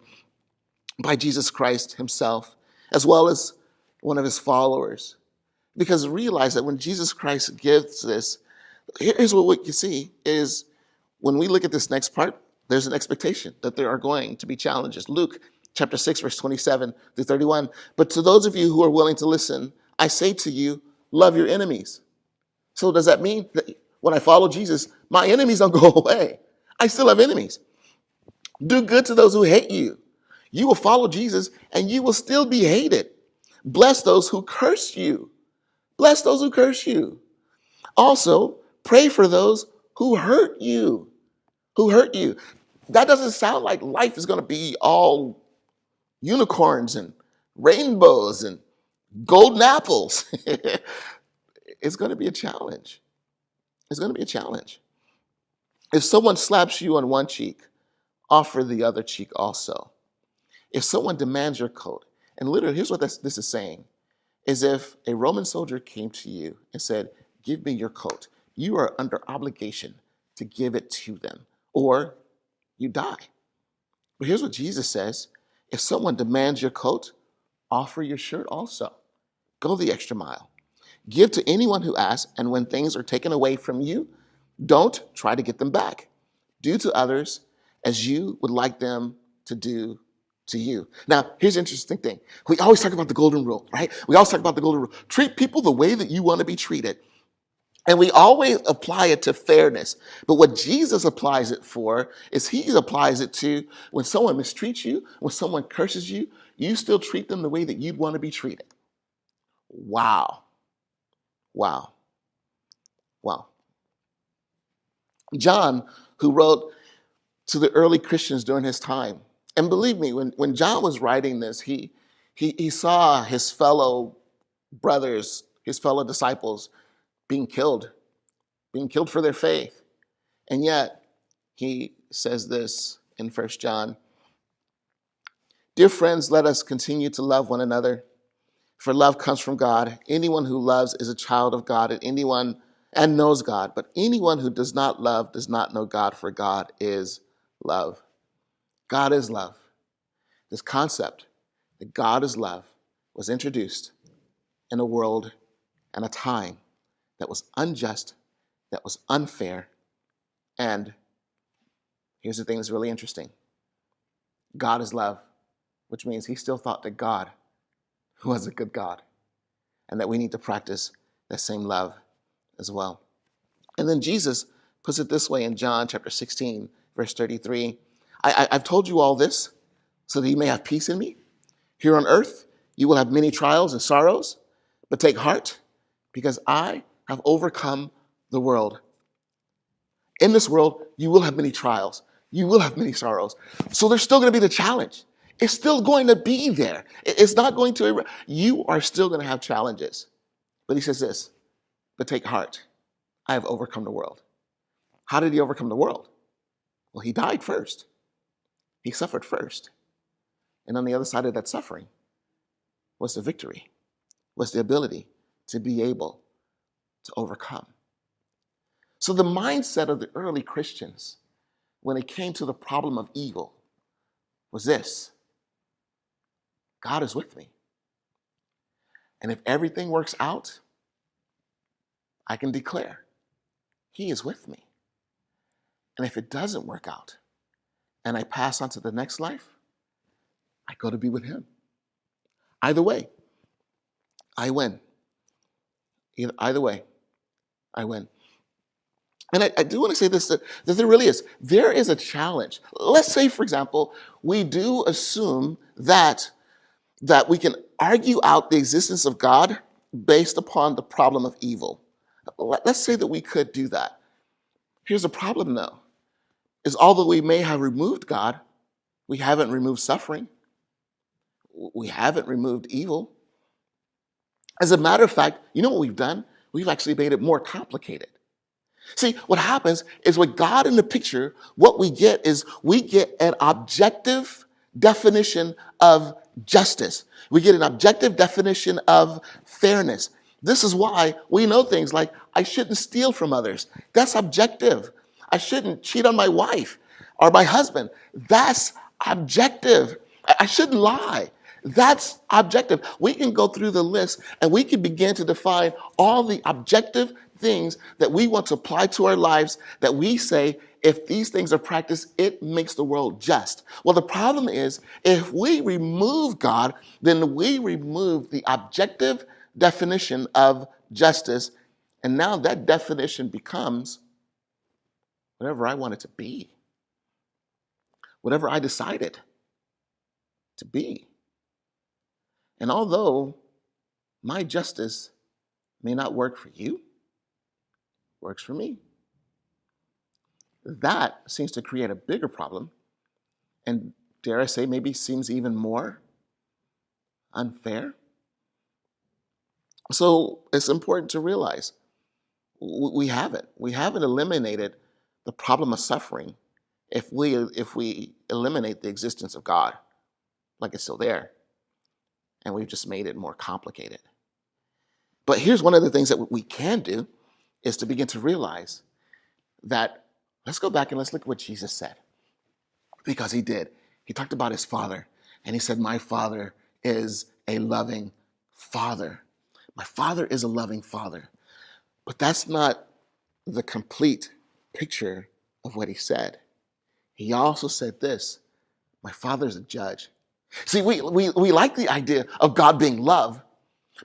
by Jesus Christ himself, as well as one of his followers. Because realize that when Jesus Christ gives this, here's what you see is when we look at this next part, there's an expectation that there are going to be challenges. Luke chapter 6, verse 27 through 31. But to those of you who are willing to listen, I say to you, love your enemies. So does that mean that when I follow Jesus, my enemies don't go away? I still have enemies. Do good to those who hate you. You will follow Jesus and you will still be hated. Bless those who curse you. Bless those who curse you. Also, pray for those who hurt you. Who hurt you. That doesn't sound like life is going to be all unicorns and rainbows and golden apples. It's going to be a challenge. It's going to be a challenge. If someone slaps you on one cheek, offer the other cheek also. If someone demands your coat, and literally here's what this is saying, is if a Roman soldier came to you and said, give me your coat, you are under obligation to give it to them, or you die. But here's what Jesus says. If someone demands your coat, offer your shirt also. Go the extra mile. Give to anyone who asks, and when things are taken away from you, don't try to get them back. Do to others as you would like them to do to you. Now, here's the interesting thing. We always talk about the golden rule, right? We always talk about the golden rule. Treat people the way that you want to be treated. And we always apply it to fairness. But what Jesus applies it for is he applies it to when someone mistreats you, when someone curses you, you still treat them the way that you'd want to be treated. Wow. Wow. Wow. John, who wrote to the early Christians during his time, and believe me, when John was writing this, he saw his fellow brothers, his fellow disciples being killed for their faith. And yet, he says this in 1 John, dear friends, let us continue to love one another, for love comes from God. Anyone who loves is a child of God, and knows God. But anyone who does not love does not know God, for God is love. God is love. This concept that God is love was introduced in a world and a time that was unjust, that was unfair. And here's the thing that's really interesting. God is love, which means he still thought that God was a good God, and that we need to practice that same love as well. And then Jesus puts it this way in John chapter 16, verse 33. I've told you all this so that you may have peace in me. Here on earth, you will have many trials and sorrows, but take heart, because I have overcome the world. In this world, you will have many trials. You will have many sorrows. So there's still going to be the challenge. It's still going to be there. It's not going to, you are still going to have challenges. But he says this, but take heart. I have overcome the world. How did he overcome the world? Well, he died first. He suffered first. And on the other side of that suffering was the victory, was the ability to be able to overcome. So the mindset of the early Christians when it came to the problem of evil was this: God is with me. And if everything works out, I can declare he is with me. And if it doesn't work out and I pass on to the next life, I go to be with him. Either way, I win. Either way, I win. And I do want to say this, that there is a challenge. Let's say, for example, we do assume that we can argue out the existence of God based upon the problem of evil. Let's say that we could do that. Here's the problem, though, is although we may have removed God, we haven't removed suffering. We haven't removed evil. As a matter of fact, you know what we've done? We've actually made it more complicated. See, what happens is with God in the picture, what we get is we get an objective definition of justice. We get an objective definition of fairness. This is why we know things like, I shouldn't steal from others. That's objective. I shouldn't cheat on my wife or my husband. That's objective. I shouldn't lie. That's objective. We can go through the list and we can begin to define all the objective things that we want to apply to our lives, that we say, if these things are practiced, it makes the world just. Well, the problem is, if we remove God, then we remove the objective definition of justice, and now that definition becomes whatever I want it to be, whatever I decided to be. And although my justice may not work for you, works for me, that seems to create a bigger problem, and dare I say, maybe seems even more unfair. So it's important to realize we haven't eliminated the problem of suffering if we eliminate the existence of God, like it's still there, and we've just made it more complicated. But here's one of the things that we can do is to begin to realize that, let's go back and let's look at what Jesus said. Because he did. He talked about his Father, and he said, my Father is a loving Father. My Father is a loving Father. But that's not the complete picture of what he said. He also said this: my Father is a judge. See, we like the idea of God being love,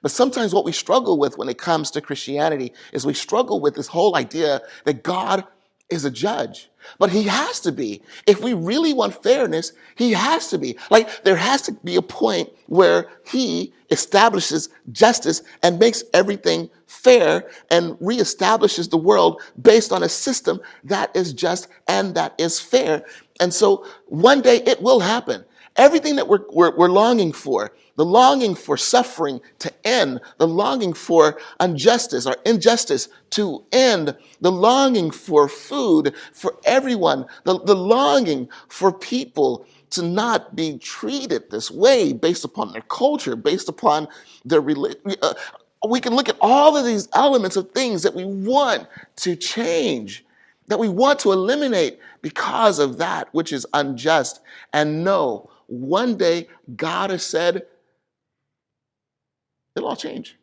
but sometimes what we struggle with when it comes to Christianity is we struggle with this whole idea that God is a judge. But he has to be. If we really want fairness, he has to be. Like, there has to be a point where he establishes justice and makes everything fair and reestablishes the world based on a system that is just and that is fair. And so one day it will happen. Everything that we're longing for, the longing for suffering to end, the longing for injustice to end, the longing for food for everyone, the longing for people to not be treated this way based upon their culture, based upon their religion. We can look at all of these elements of things that we want to change, that we want to eliminate because of that which is unjust. And no, one day God has said, it'll all change.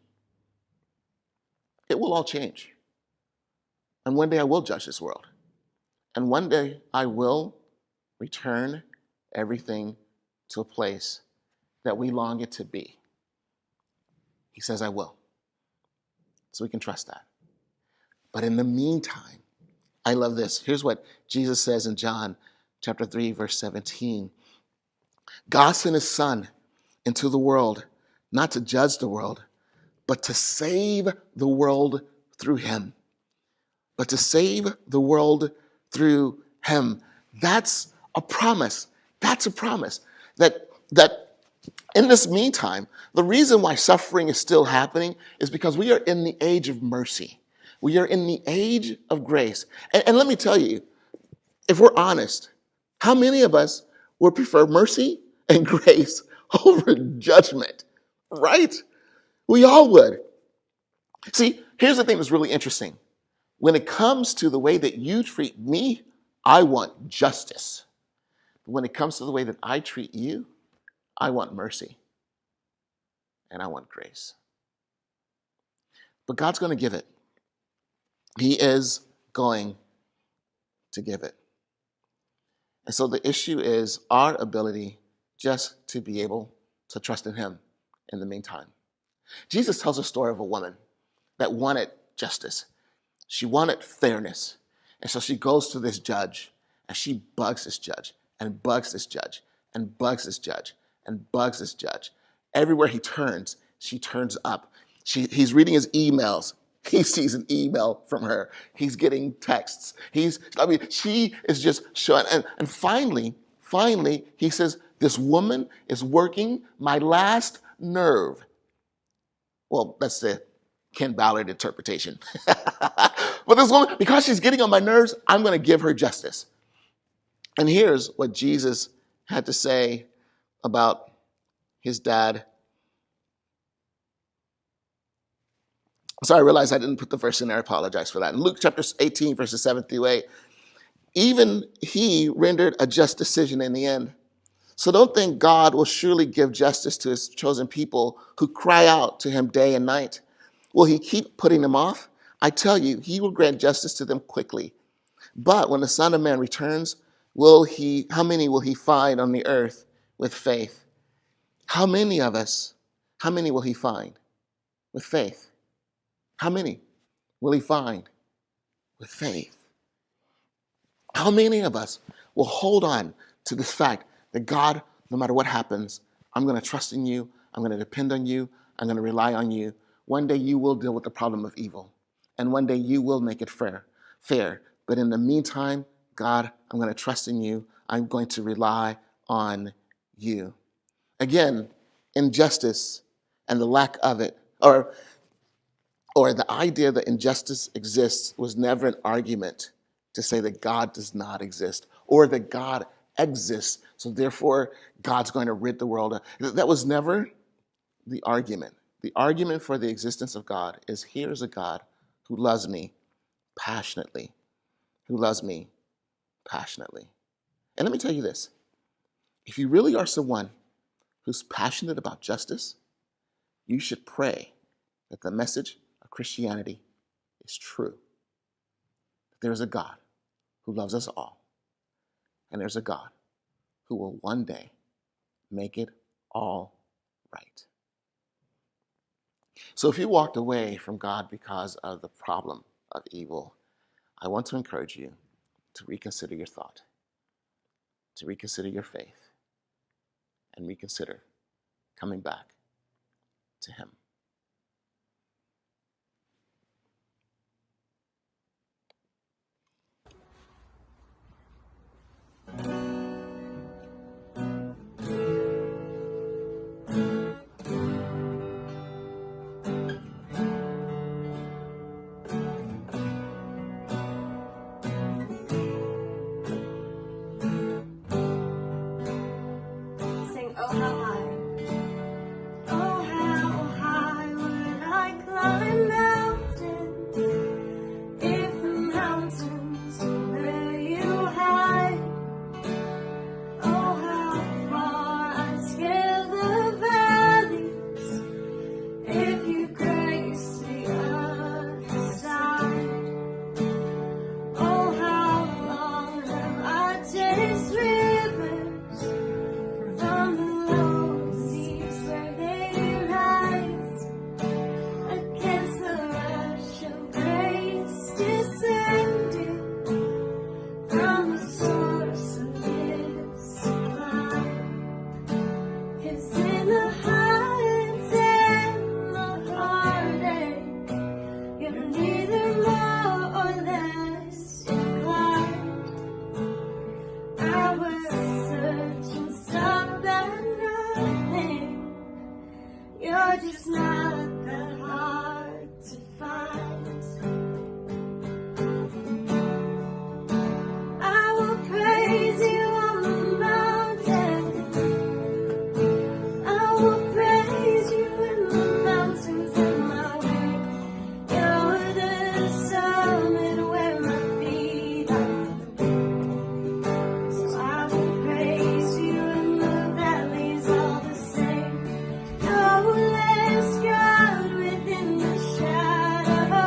It will all change. And one day I will judge this world. And one day I will return everything to a place that we long it to be. He says I will. So we can trust that. But in the meantime, I love this. Here's what Jesus says in John chapter 3, verse 17. God sent his son into the world, not to judge the world, but to save the world through him. But to save the world through him. That's a promise. That's a promise. That in this meantime, the reason why suffering is still happening is because we are in the age of mercy. We are in the age of grace. And let me tell you, if we're honest, how many of us would prefer mercy and grace over judgment? Right? We all would. See, here's the thing that's really interesting. When it comes to the way that you treat me, I want justice. When it comes to the way that I treat you, I want mercy. And I want grace. But God's going to give it. He is going to give it. And so the issue is our ability just to be able to trust in him in the meantime. Jesus tells a story of a woman that wanted justice. She wanted fairness. And so she goes to this judge and she bugs this judge and bugs this judge and bugs this judge and bugs this judge. Everywhere he turns, she turns up. He's reading his emails. He sees an email from her. He's getting texts. She is just showing. And finally, he says, this woman is working my last nerve. Well, that's the Ken Ballard interpretation. But this woman, because she's getting on my nerves, I'm going to give her justice. And here's what Jesus had to say about his dad. Sorry, I realized I didn't put the verse in there. I apologize for that. In Luke chapter 18, verses 7 through 8, even he rendered a just decision in the end. So don't think God will surely give justice to his chosen people who cry out to him day and night. Will he keep putting them off? I tell you, he will grant justice to them quickly. But when the Son of Man returns, how many will he find on the earth with faith? How many will he find with faith? How many will he find with faith? How many of us will hold on to this fact that God, no matter what happens, I'm going to trust in you, I'm going to depend on you, I'm going to rely on you. One day you will deal with the problem of evil, and one day you will make it fair. But in the meantime, God, I'm going to trust in you, I'm going to rely on you. Again, injustice and the lack of it, or the idea that injustice exists was never an argument to say that God does not exist or that God exists, so therefore God's going to rid the world. That was never the argument. The argument for the existence of God is here's a God who loves me passionately, And let me tell you this. If you really are someone who's passionate about justice, you should pray that the message of Christianity is true. There's a God who loves us all. And there's a God who will one day make it all right. So if you walked away from God because of the problem of evil, I want to encourage you to reconsider your thought, to reconsider your faith, and reconsider coming back to him. Sing, oh how high, oh how high. You're just not that hard to find. I will praise you on the mountain. I will praise you in the mountains of my way. You're the summit where my feet are. So I will praise you in the valleys all the same. No less God within the shadow.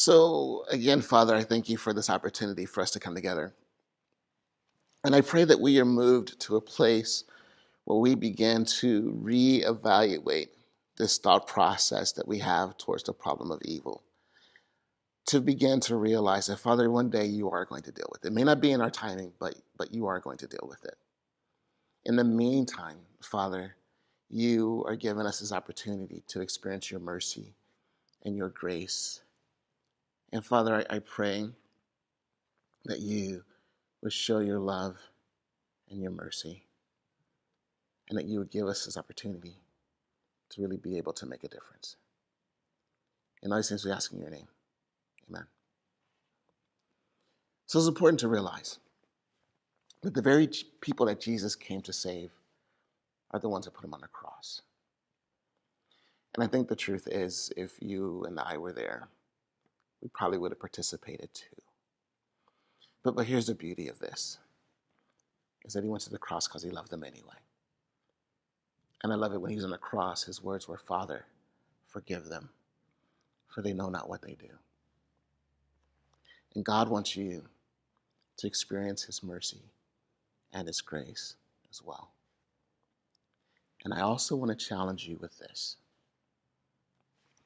So again, Father, I thank you for this opportunity for us to come together. And I pray that we are moved to a place where we begin to reevaluate this thought process that we have towards the problem of evil. To begin to realize that, Father, one day you are going to deal with it. It may not be in our timing, but you are going to deal with it. In the meantime, Father, you are giving us this opportunity to experience your mercy and your grace. And Father, I pray that you would show your love and your mercy, and that you would give us this opportunity to really be able to make a difference. In all these things we ask in your name. Amen. So it's important to realize that the very people that Jesus came to save are the ones that put him on the cross. And I think the truth is, if you and I were there, we probably would have participated too. But here's the beauty of this, is that he went to the cross because he loved them anyway. And I love it when he was on the cross, his words were, Father, forgive them, for they know not what they do. And God wants you to experience his mercy and his grace as well. And I also want to challenge you with this.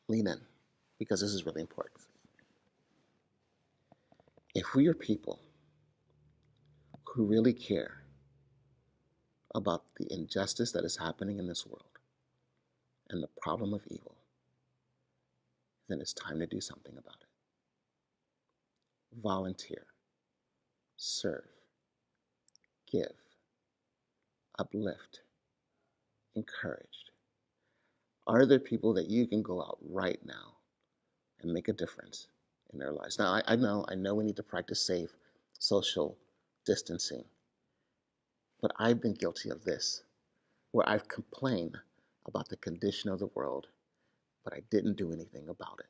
Lean in, because this is really important. If we are people who really care about the injustice that is happening in this world and the problem of evil, then it's time to do something about it. Volunteer, serve, give, uplift, encourage. Are there people that you can go out right now and make a difference in their lives? Now, I know we need to practice safe social distancing, but I've been guilty of this, where I've complained about the condition of the world, but I didn't do anything about it,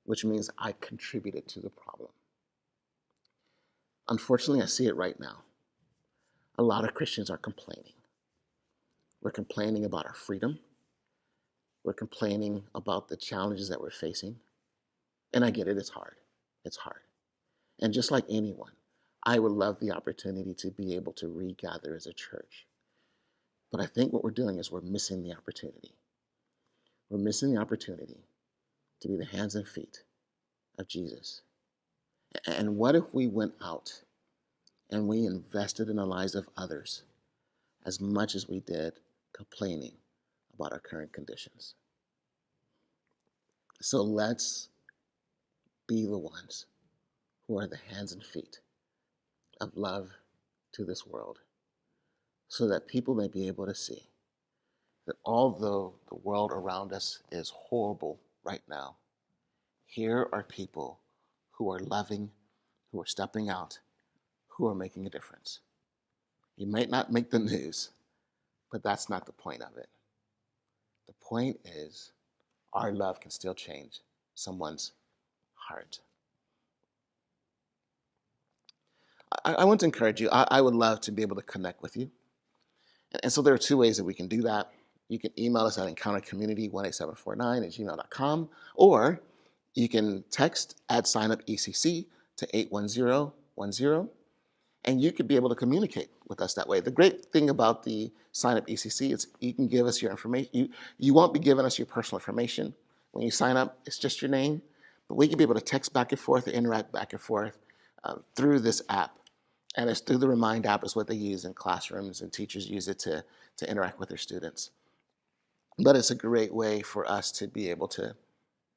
which means I contributed to the problem. Unfortunately, I see it right now. A lot of Christians are complaining. We're complaining about our freedom. We're complaining about the challenges that we're facing. And I get it, it's hard. It's hard. And just like anyone, I would love the opportunity to be able to regather as a church. But I think what we're doing is we're missing the opportunity. We're missing the opportunity to be the hands and feet of Jesus. And what if we went out and we invested in the lives of others as much as we did complaining about our current conditions? So let's be the ones who are the hands and feet of love to this world, so that people may be able to see that although the world around us is horrible right now, here are people who are loving, who are stepping out, who are making a difference. You might not make the news, but that's not the point of it. The point is, our love can still change someone's heart. I want to encourage you. I would love to be able to connect with you. And so there are two ways that we can do that. You can email us at encountercommunity18749@gmail.com, or you can text @signupECC to 81010, and you could be able to communicate with us that way. The great thing about the Sign Up ECC is you can give us your information. You won't be giving us your personal information. When you sign up, it's just your name, but we can be able to text back and forth or interact back and forth through this app. And it's through the Remind app is what they use in classrooms, and teachers use it to interact with their students. But it's a great way for us to be able to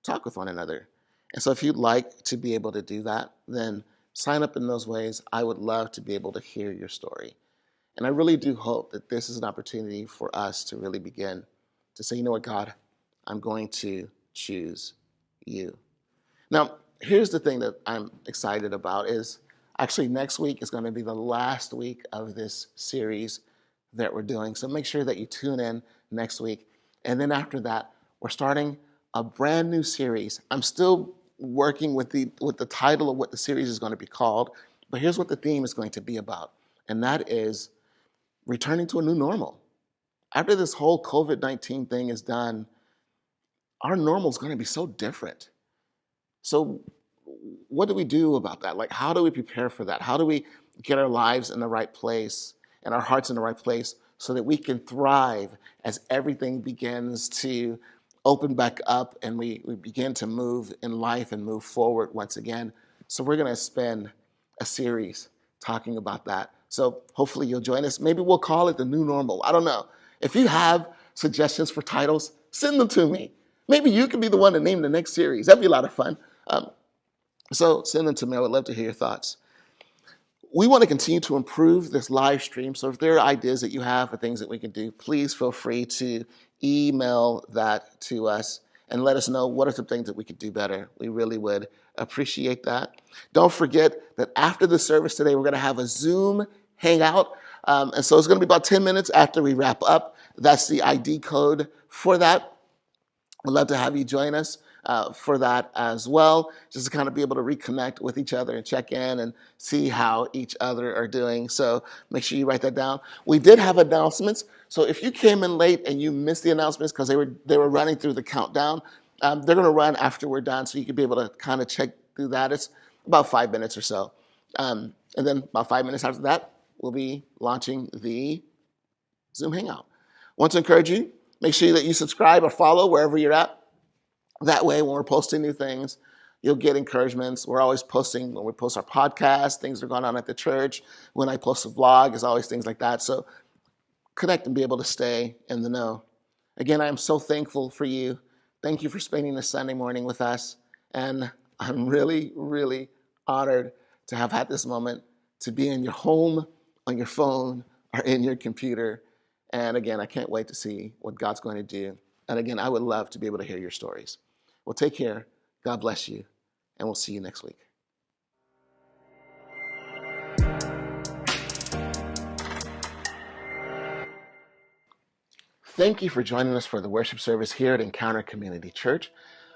talk with one another. And so if you'd like to be able to do that, then sign up in those ways. I would love to be able to hear your story. And I really do hope that this is an opportunity for us to really begin to say, you know what, God, I'm going to choose you. Now, here's the thing that I'm excited about is actually next week is going to be the last week of this series that we're doing. So make sure that you tune in next week. And then after that, we're starting a brand new series. I'm still working with the title of what the series is going to be called, but here's what the theme is going to be about, and that is returning to a new normal. After this whole COVID-19 thing is done, our normal is going to be so different. So what do we do about that? Like, how do we prepare for that? How do we get our lives in the right place and our hearts in the right place so that we can thrive as everything begins to open back up and we begin to move in life and move forward once again? So we're going to spend a series talking about that. So hopefully you'll join us. Maybe we'll call it the new normal. I don't know. If you have suggestions for titles, send them to me. Maybe you can be the one to name the next series. That'd be a lot of fun. So send them to me. I would love to hear your thoughts. We want to continue to improve this live stream. So if there are ideas that you have for things that we can do, please feel free to email that to us and let us know what are some things that we could do better. We really would appreciate that. Don't forget that after the service today, we're going to have a Zoom hangout. And so it's going to be about 10 minutes after we wrap up. That's the ID code for that. We'd love to have you join us for that as well, just to kind of be able to reconnect with each other and check in and see how each other are doing. So make sure you write that down. We did have announcements. So if you came in late and you missed the announcements because they were running through the countdown, they're going to run after we're done, so you can be able to kind of check through that. It's about 5 minutes or so. And then about 5 minutes after that, we'll be launching the Zoom Hangout. Want to encourage you, make sure that you subscribe or follow wherever you're at. That way, when we're posting new things, you'll get encouragements. We're always posting, when we post our podcast, things are going on at the church. When I post a vlog, it's always things like that. So connect and be able to stay in the know. Again, I am so thankful for you. Thank you for spending this Sunday morning with us. And I'm really, really honored to have had this moment to be in your home, on your phone, or in your computer. And again, I can't wait to see what God's going to do. And again, I would love to be able to hear your stories. Well, take care. God bless you. And we'll see you next week. Thank you for joining us for the worship service here at Encounter Community Church.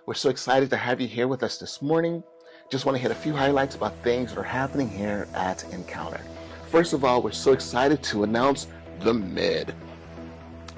We're so excited to have you here with us this morning. Just want to hit a few highlights about things that are happening here at Encounter. First of all, we're so excited to announce the Mid.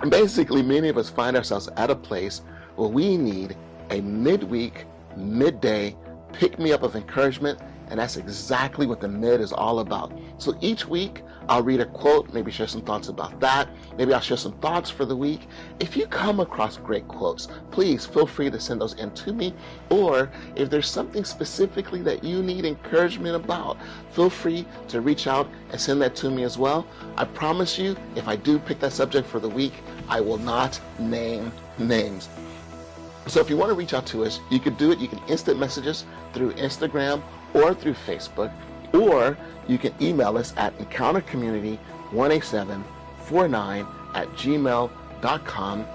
And basically, many of us find ourselves at a place where we need a midweek, midday pick-me-up of encouragement, and that's exactly what the Mid is all about. So each week, I'll read a quote, maybe share some thoughts about that. Maybe I'll share some thoughts for the week. If you come across great quotes, please feel free to send those in to me. Or if there's something specifically that you need encouragement about, feel free to reach out and send that to me as well. I promise you, if I do pick that subject for the week, I will not name names. So if you want to reach out to us, you can do it. You can instant message us through Instagram or through Facebook, or you can email us at encountercommunity18749@gmail.com.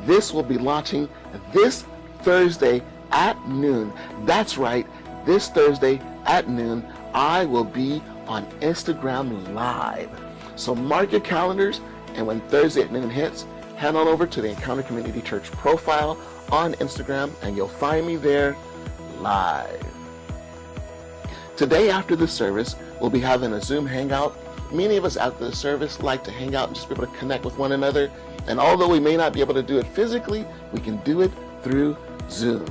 This will be launching this Thursday at noon. That's right, this Thursday at noon, I will be on Instagram Live. So mark your calendars, and when Thursday at noon hits, head on over to the Encounter Community Church profile on Instagram, and you'll find me there live. Today after the service, we'll be having a Zoom hangout. Many of us after the service like to hang out and just be able to connect with one another. And although we may not be able to do it physically, we can do it through Zoom.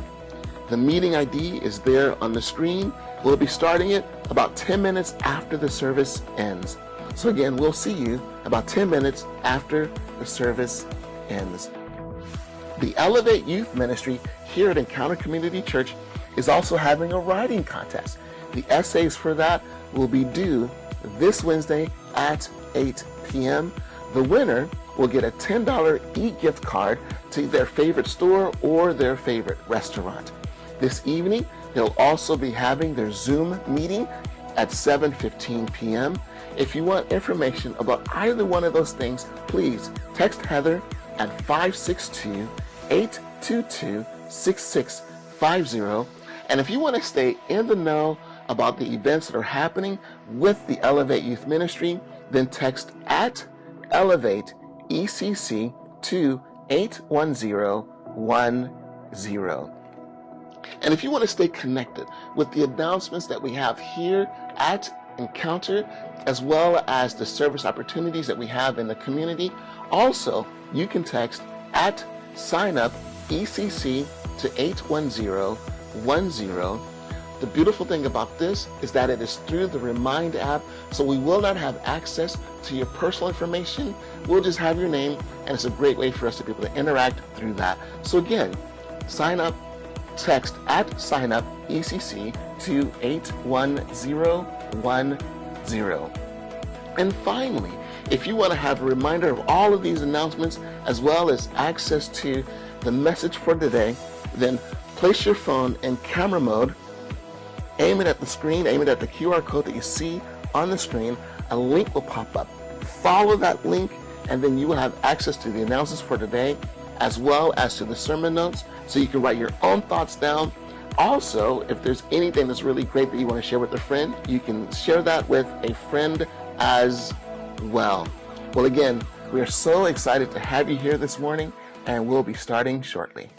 The meeting ID is there on the screen. We'll be starting it about 10 minutes after the service ends. So again, we'll see you about 10 minutes after the service ends. The Elevate Youth Ministry here at Encounter Community Church is also having a writing contest. The essays for that will be due this Wednesday at 8 p.m. The winner will get a $10 e-gift card to their favorite store or their favorite restaurant. This evening, they'll also be having their Zoom meeting at 7:15 p.m. If you want information about either one of those things, please text Heather at 562-822-6650. And if you want to stay in the know about the events that are happening with the Elevate Youth Ministry, then text at Elevate ECC to 81010. And if you want to stay connected with the announcements that we have here at Encounter, as well as the service opportunities that we have in the community, also you can text at sign up ECC to 81010 The beautiful thing about this is that it is through the Remind app, so we will not have access to your personal information. We'll just have your name, and it's a great way for us to be able to interact through that. So again, sign up, text @signup ECC to 81010. And finally, if you want to have a reminder of all of these announcements as well as access to the message for today, then place your phone in camera mode, aim it at the screen, aim it at the QR code that you see on the screen. A link will pop up. Follow that link, and then you will have access to the announcements for today as well as to the sermon notes, so you can write your own thoughts down. Also, if there's anything that's really great that you want to share with a friend, you can share that with a friend as well. Well, again, we are so excited to have you here this morning, and we'll be starting shortly.